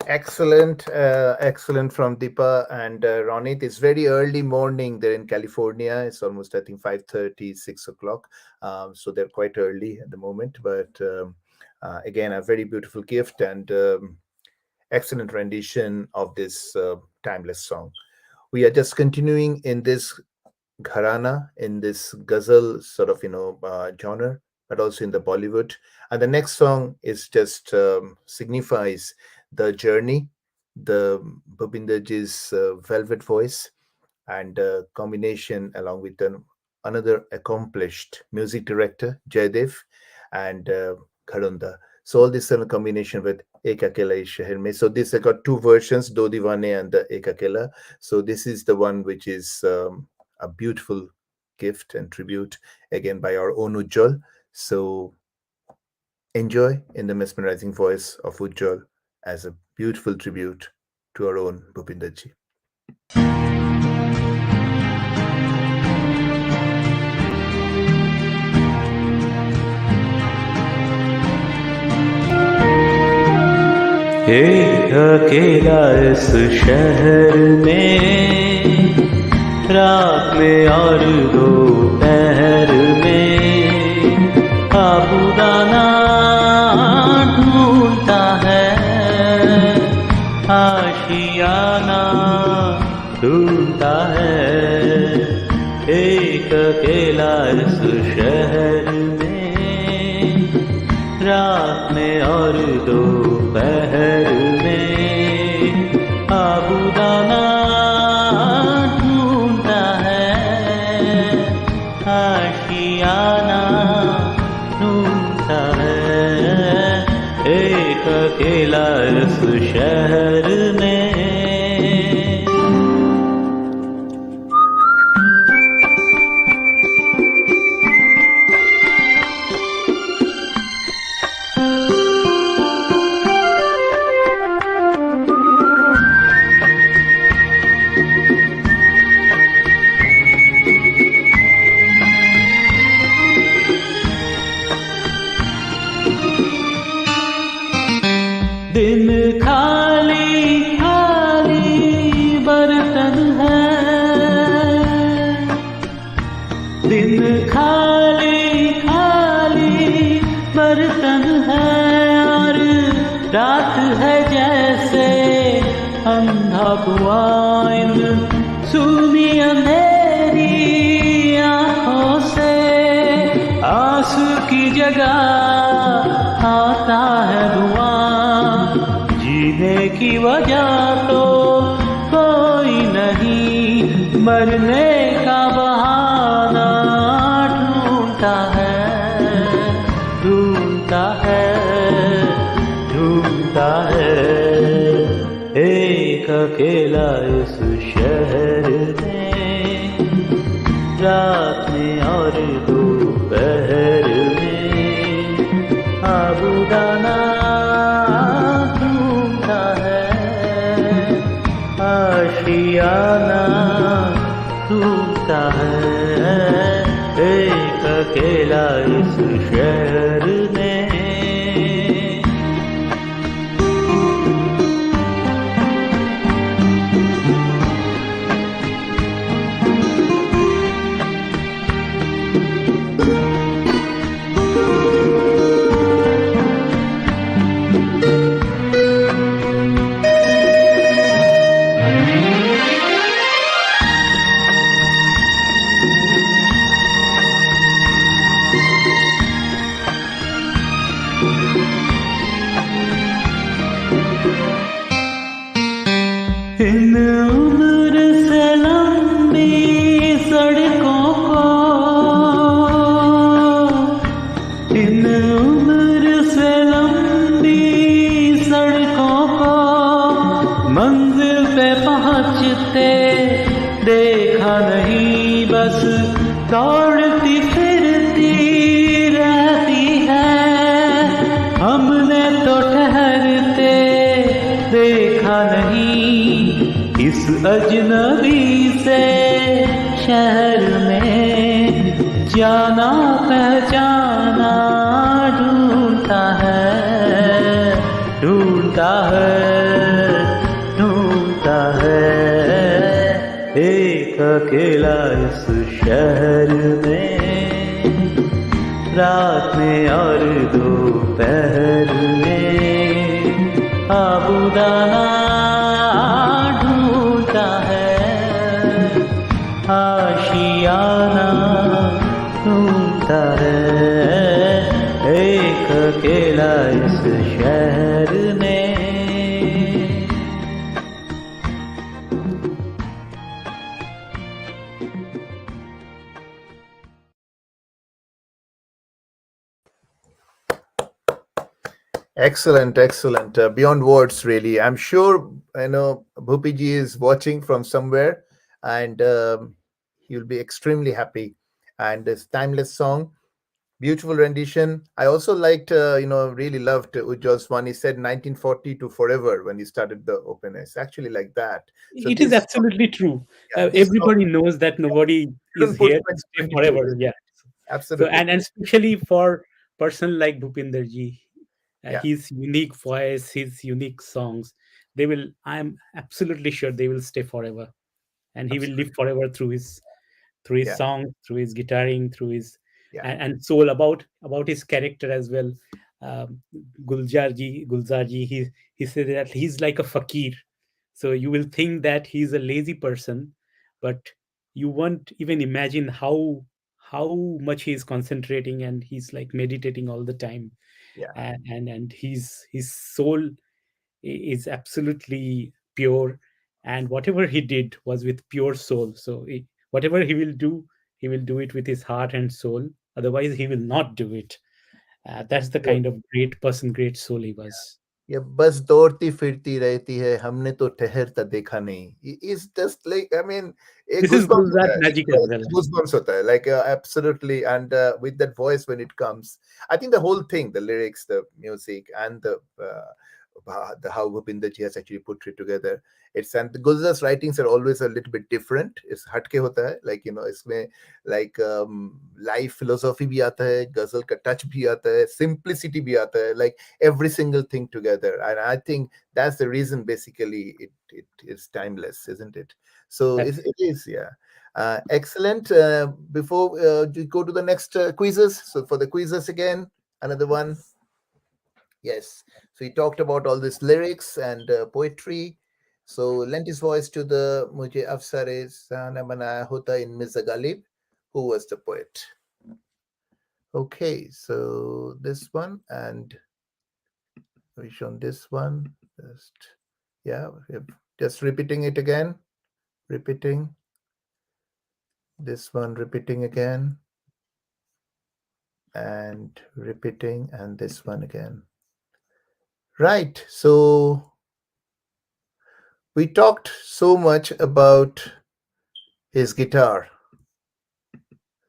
Excellent from Deepa and Ronit. It's very early morning there in California. It's almost, I think, 5:30, 6 o'clock. So they're quite early at the moment. But again, a very beautiful gift and excellent rendition of this timeless song. We are just continuing in this gharana, in this ghazal sort of, genre, but also in the Bollywood. And the next song is just signifies the journey, the Bhupinderji's velvet voice, and combination along with another accomplished music director, Jaydev, and Kharunda. So all this in a combination with Ek Akela Is Sheher Mein. So this I got two versions, Do Divane and the Ek Akela. So this is the one which is a beautiful gift and tribute again by our own Ujjwal. So enjoy in the mesmerizing voice of Ujjwal as a beautiful tribute to our own Bhupinderji. एक अकेला इस शहर में, रात में और दोपहर में, आबूदाना ढूंढता है, आशियाना ढूंढता है। एक अकेला इस शहर में, रात में और दोपहर में, आबूदाना ढूंढता है, आशियाना ढूंढता है। एक अकेला इस शहर में। दिन खाली खाली बर्तन है, दिन खाली खाली बर्तन है, और रात है जैसे अंधा कुआं इन सूनी अंधेरी आँखों से। आंसू की जगह आता है धुआं, जीने की वजह तो कोई नहीं, मरने का बहाना ढूंढता है, ढूंढता है, ढूंढता है। एक अकेला इस शहर में, रात में और दोपहर में, आबूदाना ढूंढता है, आशियाना ढूंढता है। एक अकेला इस शहर में। इन उम्र से लंबी सड़कों को, इन उम्र से लंबी सड़कों को, मंजिल पे पहुँचते देखा नहीं, बस दौड़ती फिरती रहती है। हमने तो ठहरते देखा नहीं, इस अजनबी से शहर में जाना पहचाना ढूंढता है, ढूंढता है। अकेला इस शहर में, रात में और दोपहर में आबूदाना ढूंढता है, आशियाना ढूंढता है, एक अकेला इस शहर में. Excellent, excellent. Beyond words, really. I'm sure Bhupiji is watching from somewhere, and he'll be extremely happy. And this timeless song, beautiful rendition. I also liked, really loved Ujjal's one. He said 1940 to forever when he started the open. It's actually like that. So It is this, absolutely true. yeah, this song Everybody knows that nobody is shouldn't put here to stay 2022. forever. Yeah. So Absolutely. and especially for person like Bhupinder ji, Yeah, his unique voice, his unique songs, they will. I'm absolutely sure they will stay forever, and he will live absolutely. forever through his Yeah, song, through his guitaring, through his yeah, and soul about his character as well. Um, Gulzar ji, he said that he's like a fakir. So you will think that he's a lazy person, but you won't even imagine how much he is concentrating and he's like meditating all the time, yeah. and his soul is absolutely pure, and whatever he did was with pure soul. So whatever he will do it with his heart and soul. Otherwise, he will not do it. That's the kind of great person, great soul he was. ये बस दौड़ती फिरती रहती है हमने तो ठहरता देखा नहीं is just like I mean एक This is गूजबम्स होता Gulzar's है magic as well. गूजबम्स होता है like absolutely and with that voice when it comes I think the whole thing the lyrics the music and the how Bhupinder ji has actually put it together it's and the Gulzar's writings are always a little bit different it's हटके होता है like इसमें like life philosophy भी आता है गजल का touch भी आता है simplicity भी आता है like every single thing together and I think that's the reason basically it is timeless isn't it so That's it is yeah excellent before we go to the next quizzes so for the quizzes again another one yes so he talked about all these lyrics and poetry so lent his voice to the Mujhe Afsare Sana Banaya Hota in Mirza Ghalib who was the poet okay so this one and we shown this one just yeah just repeating it again repeating this one repeating again and repeating and this one again right so we talked so much about his guitar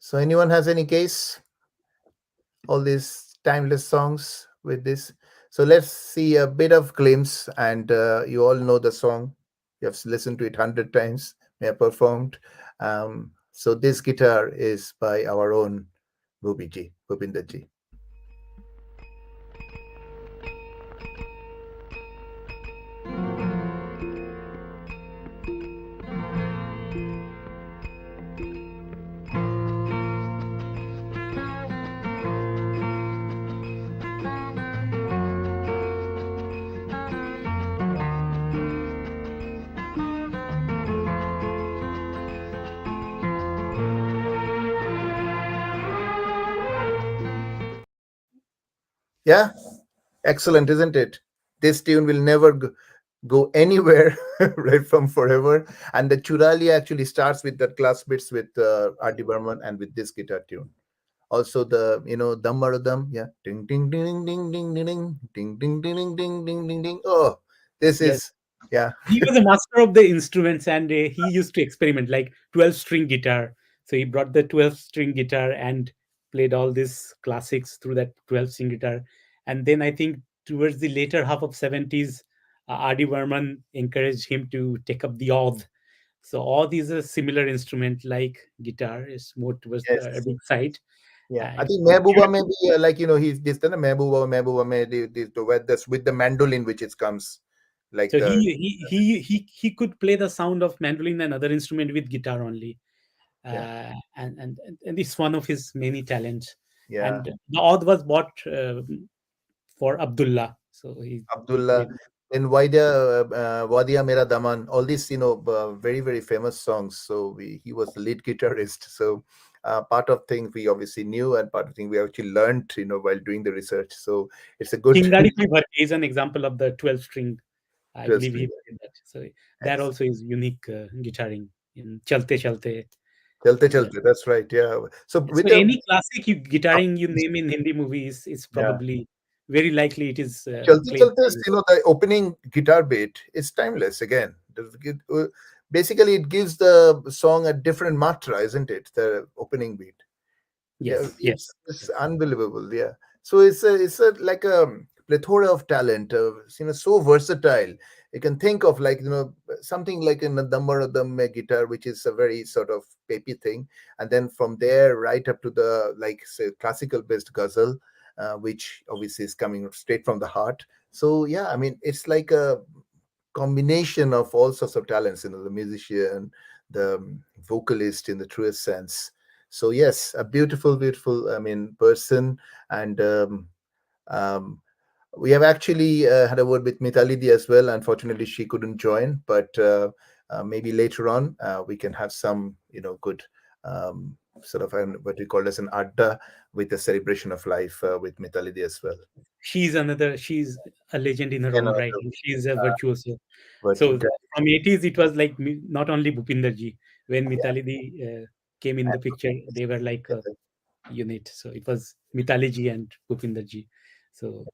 so anyone has any case all these timeless songs with this so let's see a bit of glimpse and you all know the song you have listened to it 100 times may have performed so this guitar is by our own Bhupinder ji yeah excellent isn't it this tune will never go anywhere right from forever and the churali actually starts with the class bits with R.D. Burman and with this guitar tune also the dum yeah ding ding ding ding ding ding ding ding ding ding ding ding ding ding oh this yes. is yeah He was a master of the instruments, and he used to experiment like 12-string guitar. So he brought the 12-string guitar and played all these classics through that 12-string guitar. And then I think towards the later half of 70s, R.D. Burman encouraged him to take up the oud. So oud is a similar instrument like guitar. It's more towards the yes Arabic side. yeah I It's think Mehbooba maybe like he's this done a Mehbooba mein with the mandolin which it comes like So the he could play the sound of mandolin and other instrument with guitar only, yeah, and it's one of his many talents. yeah. And the odd was bought for Abdullah, so he Abdullah, played. then Wadia Mera Daman, all these, very, very famous songs. So he was the lead guitarist. So part of things we obviously knew, and part of things we actually learned, while doing the research. So it's a good Chingari Ki Bharti is an example of the 12 string. I believe he interesting. played that. So that also is unique guitaring in Chalte Chalte. Chalte Yeah. Chalte, that's right. Yeah. So So with the any classic guitaring you name in Hindi movies is yeah. probably very likely it is Chalte played Chalte, by. the opening guitar beat is timeless again. Basically, it gives the song a different matra, isn't it? The opening beat. Yeah, Yes, yes, it's yes. unbelievable. Yeah. So it's a like a plethora of talent. So versatile. You can think of like something like in a Dammaradam guitar, which is a very sort of peppy thing, and then from there right up to the like say classical based ghazal, which obviously is coming straight from the heart. So yeah, I mean it's like a combination of all sorts of talents, the musician, the vocalist in the truest sense. So yes, a beautiful, beautiful, I mean, person. And um, we have actually had a word with Mitalidi as well. Unfortunately, she couldn't join, but maybe later on we can have some, good sort of what we call as an adda with the celebration of life with Mitalidi as well. She's a legend in her And own right, and she's a virtuoso. but So from 80s, it was like not only Bhupinder ji. When yeah, Mitali Di came in the picture, they were like a unit. So it was Mitali ji and Bhupinder ji. So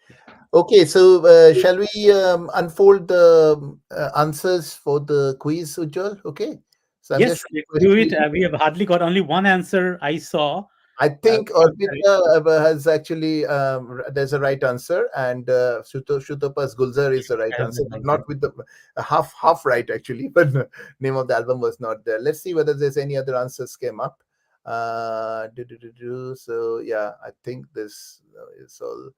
yeah. okay, so shall we unfold the answers for the quiz, Ujjwal? Okay. So I'm just Yes, let's do it. We have hardly got only one answer I saw. I Uh, think Orbita has actually there's a right answer, and Shutopa's Gulzar is the right I have answer, the but answer. not with the half right actually. But name of the album was not there. Let's see whether there's any other answers came up. So yeah, I think this is all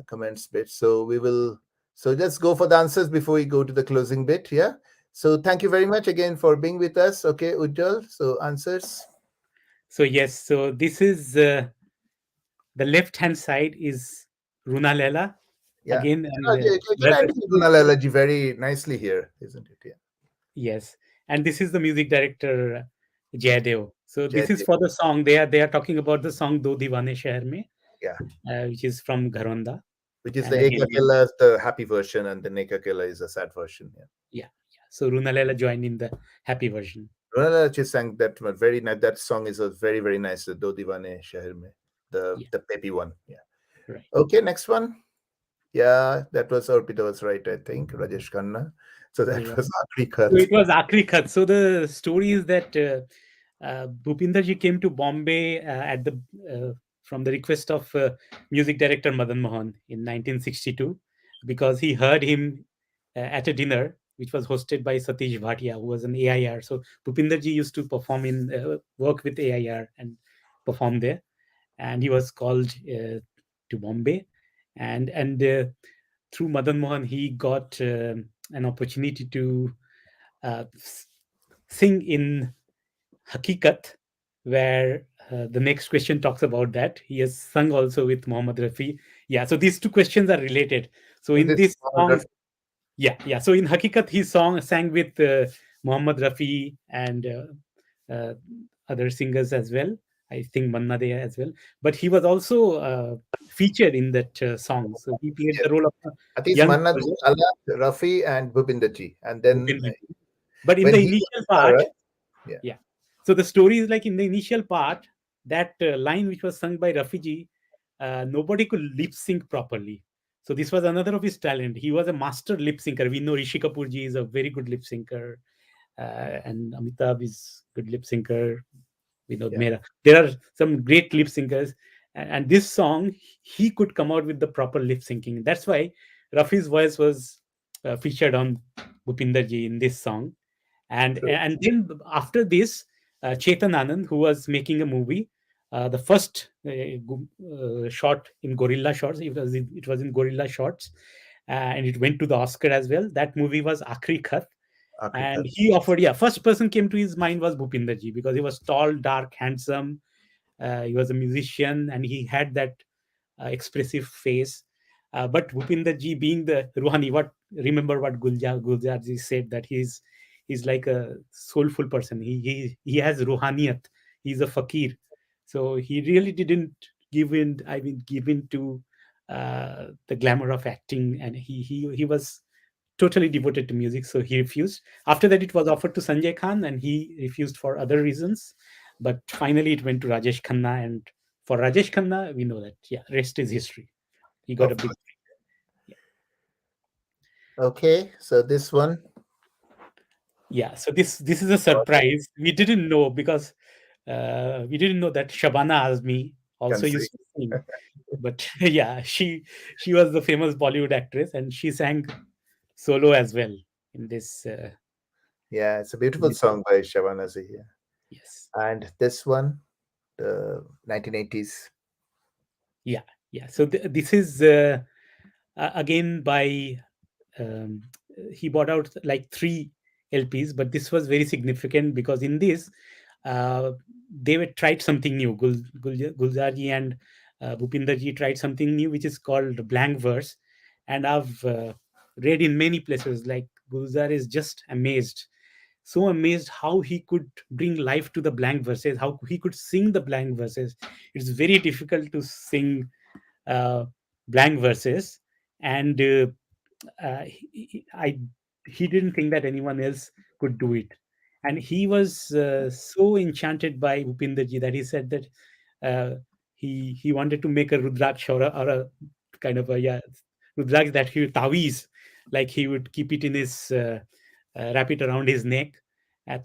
comments bit. So we will. So let's go for the answers before we go to the closing bit. Yeah. So thank you very much again for being with us. Okay, Ujjal. So answers. So yes, so this is the left hand side is Runa Lela Yeah. again, and You can brother. identify Lunalaji very nicely here, isn't it? Yeah. Yes, and this is the music director Jaydev. So this is Jaydev. for the song. They are talking about the song "Do Divane Shahar Mein," Yeah. which is from Gharonda. Which is the And again, Ekakela is the happy version and the Nekakela is the sad version. Yeah. yeah, yeah. So Runa Lela joined in the happy version. Lunalaji sang that one very nice. That song is a very, very nice. The Do Divane Shahar Mein, Yeah, the peppy one. Yeah. right. Okay, next one. Yeah, that was Orpita was right, I think. Rajesh Khanna. So that Yeah. was Akri So Khat. it was Akhri Khat. So the story is that Bhupinder ji came to Bombay at the from the request of music director Madan Mohan in 1962, because he heard him at a dinner which was hosted by Satish Bhatia, who was an AIR. So Bhupinder ji used to perform in work with AIR and perform there, and he was called to Bombay, and through Madan Mohan he got an opportunity to sing in Hakikat, where the next question talks about that. He has sung also with Mohammad Rafi. Yeah, so these two questions are related. So With in this this song, yeah, yeah. So in Hakikat, he sang with Mohammad Rafi and uh, other singers as well. I think Manna Dea as well. But he was also featured in that song. So he played yes. the role of a I think it's young Manna, soldier, Allah, Rafi, and Bhupinderji. And then Bhupinder ji. But in when the he was initial there, part, right? Yeah. yeah. So the story is like in the initial part, that line which was sung by Rafiji, nobody could lip sync properly. So this was another of his talent. He was a master lip syncer. We know Rishi Kapoor ji is a very good lip syncer, and Amitabh is good lip syncer. Vinod Yeah. Mehra. There are some great lip syncers, and this song he could come out with the proper lip syncing. That's why Rafi's voice was featured on Bhupinder ji in this song. True. And then after this, Chetan Anand, who was making a movie, the first shot in Gorilla Shots, it was in Gorilla Shots, and it went to the Oscar as well. That movie was Akhri Khat, and Africa. he offered, yeah, first person came to his mind was Bhupinder Ji, because he was tall, dark, handsome. He was a musician, and he had that expressive face. But Bhupinder Ji, being the Ruhani, what remember what Guljar Ji said, that he's like a soulful person. He has Ruhaniyat. He's a fakir, so he really didn't give in to the glamour of acting, and he was totally devoted to music, so he refused. After that, it was offered to Sanjay Khan, and he refused for other reasons. But finally, it went to Rajesh Khanna, and for Rajesh Khanna, we know that, yeah, rest is history. He got a Of big, course. yeah. Okay, so this one, Yeah. So this is a surprise. We didn't know, because we didn't know that Shabana Azmi can also see. used to sing. But yeah, she was the famous Bollywood actress, and she sang solo as well in this. Yeah, it's a In beautiful this song by Shabana Azmi. yes. And this one, the 1980s. Yeah, yeah. So this is again by um, he bought out like three LPs, but this was very significant because in this uh, they were tried something new. Gulzarji and Bhupinderji tried something new, which is called blank verse, and I've read in many places like Gulzar is just amazed, so amazed how he could bring life to the blank verses, how he could sing the blank verses. It's very difficult to sing uh, blank verses, and I he didn't think that anyone else could do it, and he was so enchanted by Upinderji that he said that uh, he wanted to make a rudraksh, or a kind of a, yeah, rudraksh, that he tawiz, like he would keep it in his wrap it around his neck,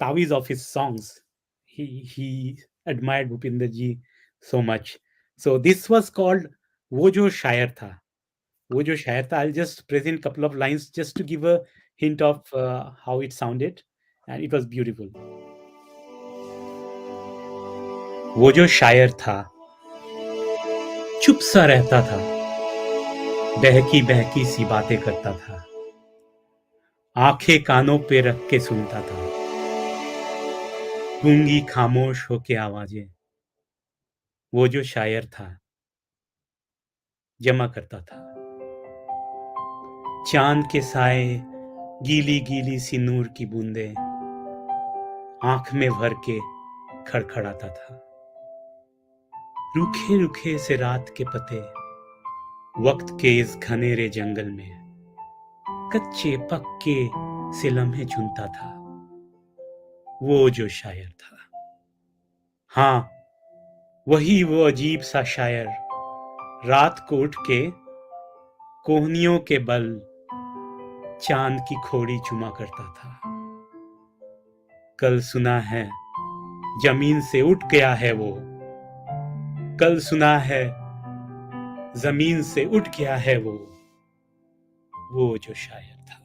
tawiz of his songs. He admired Bhupinderji so much. So this was called वो जो शायर था, वो जो शायर था. I'll just present couple of lines just to give a hint of how it sounded, and it was beautiful. वो जो शायर था चुप सा रहता था, बहकी बहकी सी बातें करता था, आंखें कानों पे रख के सुनता था, गूंगी खामोश होके आवाजें, वो जो शायर था जमा करता था, चांद के साए गीली गीली सी नूर की बूंदें आंख में भर के खड़खड़ाता था, रूखे रूखे से रात के पते वक्त के इस घनेरे जंगल में कच्चे पक्के से लम्हे चुनता था, वो जो शायर था. हाँ, वही वो अजीब सा शायर, रात को उठ के कोहनियों के बल चांद की खोड़ी चुमा करता था. कल सुना है जमीन से उठ गया है वो, कल सुना है जमीन से उठ गया है वो जो शायर था.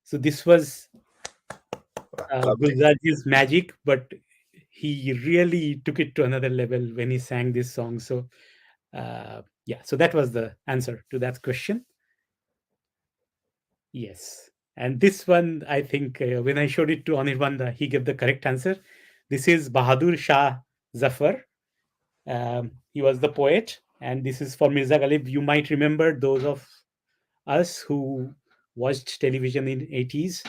So this was Lovely. Gulzarji's magic, but he really took it to another level when he sang this song. So yeah, so that was the answer to that question. Yes. And this one, I think, when I showed it to Anirbanda, he gave the correct answer. This is Bahadur Shah Zafar. He was the poet, and this is for Mirza Ghalib. You might remember, those of us who watched television in 80s.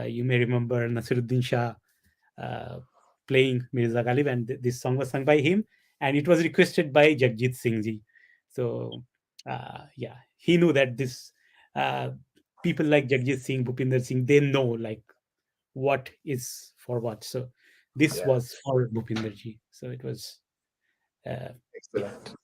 You may remember Nasiruddin Shah playing Mirza Ghalib, and this song was sung by him, and it was requested by Jagjit Singh ji. So yeah, he knew that this uh, people like Jagjit Singh, Bhupinder Singh, they know like what is for what. So this Yeah, was for Bhupinder ji. So it was yeah. excellent.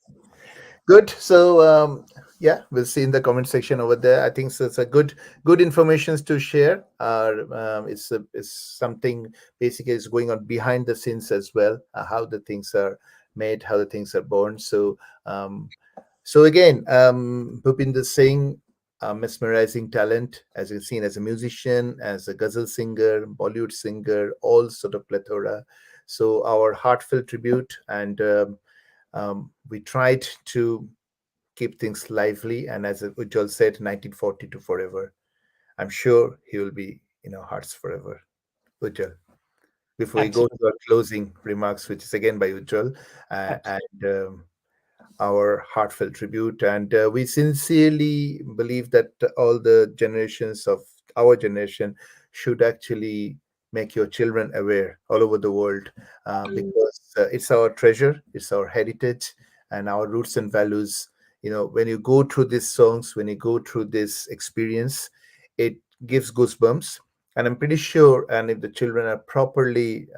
Good. So yeah, we'll see in the comment section over there. I think it's a good informations to share. It's something basically is going on behind the scenes as well. How the things are made, how the things are born. So again, Bhupinder Singh, mesmerizing talent, as you've seen, as a musician, as a ghazal singer, Bollywood singer, all sort of plethora. So our heartfelt tribute, and we tried to keep things lively. And as Ujjwal said, 1942 forever. I'm sure he will be in our hearts forever. Ujjwal, before we go Absolutely. to our closing remarks, which is again by Ujjwal, and our heartfelt tribute. And we sincerely believe that all the generations of our generation should actually make your children aware all over the world, because it's our treasure, it's our heritage, and our roots and values. When you go through these songs, when you go through this experience, it gives goosebumps. And I'm pretty sure, and if the children are properly,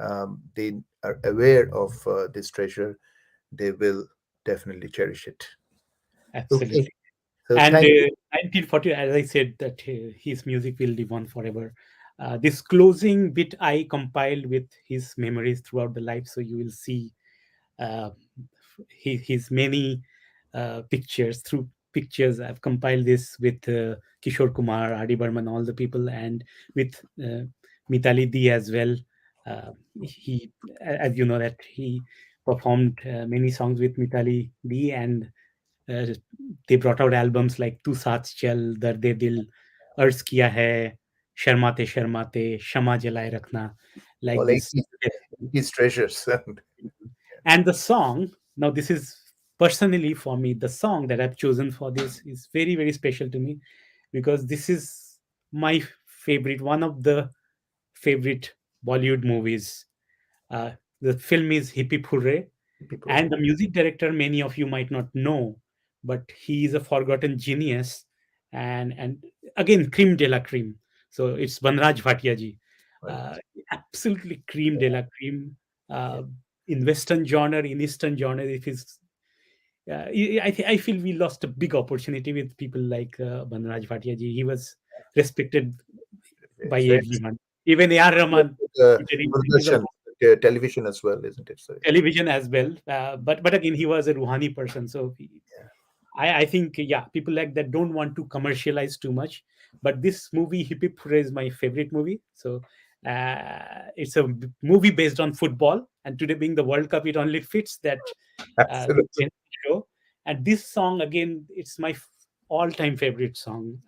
they are aware of this treasure, they will definitely cherish it. Okay. Absolutely. So And thank you. 1940, as I said, that his music will live on forever. This closing bit I compiled with his memories throughout the life, so you will see uh, his many pictures. Through pictures, I've compiled this with Kishore Kumar, Adi Burman, all the people, and with Mitali Di as well. He, as you know, that he performed many songs with Mitali Di, and uh, they brought out albums like Tu Saath Chal, Darde Dil, Arz Kiya Hai, Sharmate Sharmate, Shama Jalaye Rakhna, like All this. 80s treasures. And the song, now this is personally for me, the song that I've chosen for this is very, very special to me, because this is my favorite, one of the favorite Bollywood movies. Uh, the film is Hippie Hooray, People, and the music director, many of you might not know, but he is a forgotten genius. And again, cream de la cream. So it's Banraj Bhatia ji. right. Absolutely cream de la cream. Uh, in Western genre, in Eastern genre, if is I feel we lost a big opportunity with people like Banraj Bhatia ji. He was respected by Same everyone. Even A.R. Rahman, is a Doordarshan, television as well, isn't it? So television as well. But again, he was a Rouhani person. So I think, yeah, people like that don't want to commercialize too much. But this movie, Hip Hip Hooray, is my favorite movie. So it's a movie based on football. And today being the World Cup, it only fits that absolutely. show. And this song, again, it's my all-time favorite song.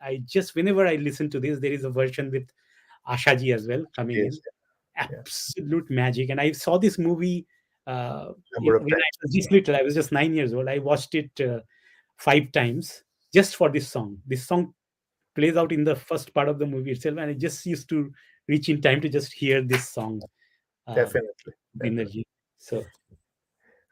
Whenever I listen to this, there is a version with Ashaji as well coming in. Yes. Yeah. Absolute magic. And I saw this movie Number of when I times. was just little. I was just 9 years old. I watched it 5 times just for this song. This song plays out in the first part of the movie itself, and I just used to reach in time to just hear this song. Definitely. Energy. So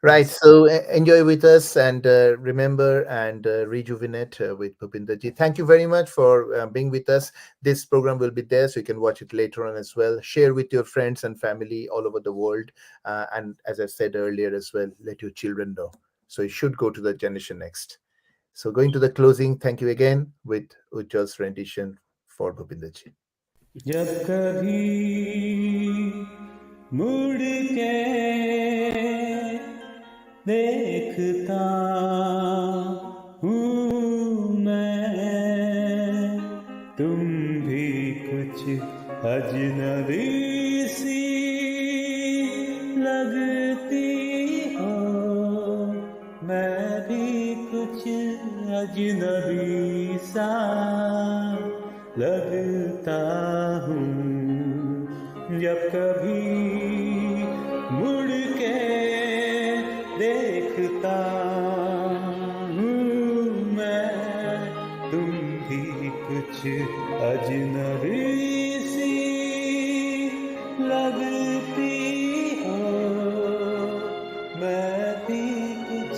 Right. yes. So enjoy with us, and remember and rejuvenate with Bhupinder ji. Thank you very much for being with us. This program will be there, so you can watch it later on as well. Share with your friends and family all over the world. And as I said earlier as well, let your children know. So you should go to the Generation Next. So going to the closing, thank you again with Ujjal's rendition for Bhupinder ji. जब कभी मुड़ के देखता हूँ मैं, तुम भी कुछ अजनबी सी लगती हो, मैं भी कुछ अजनबी सा लगता हूँ। जब कभी मुड़ के देखता हूँ मैं, तुम भी कुछ अजनबी सी लगती हो, मैं भी कुछ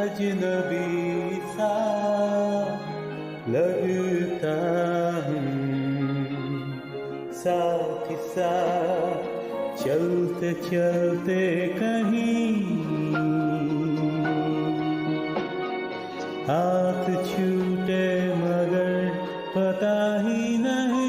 अजनबी सा लगता हूँ। साथ ही साथ चलते चलते कहीं हाथ छूटे मगर पता ही नहीं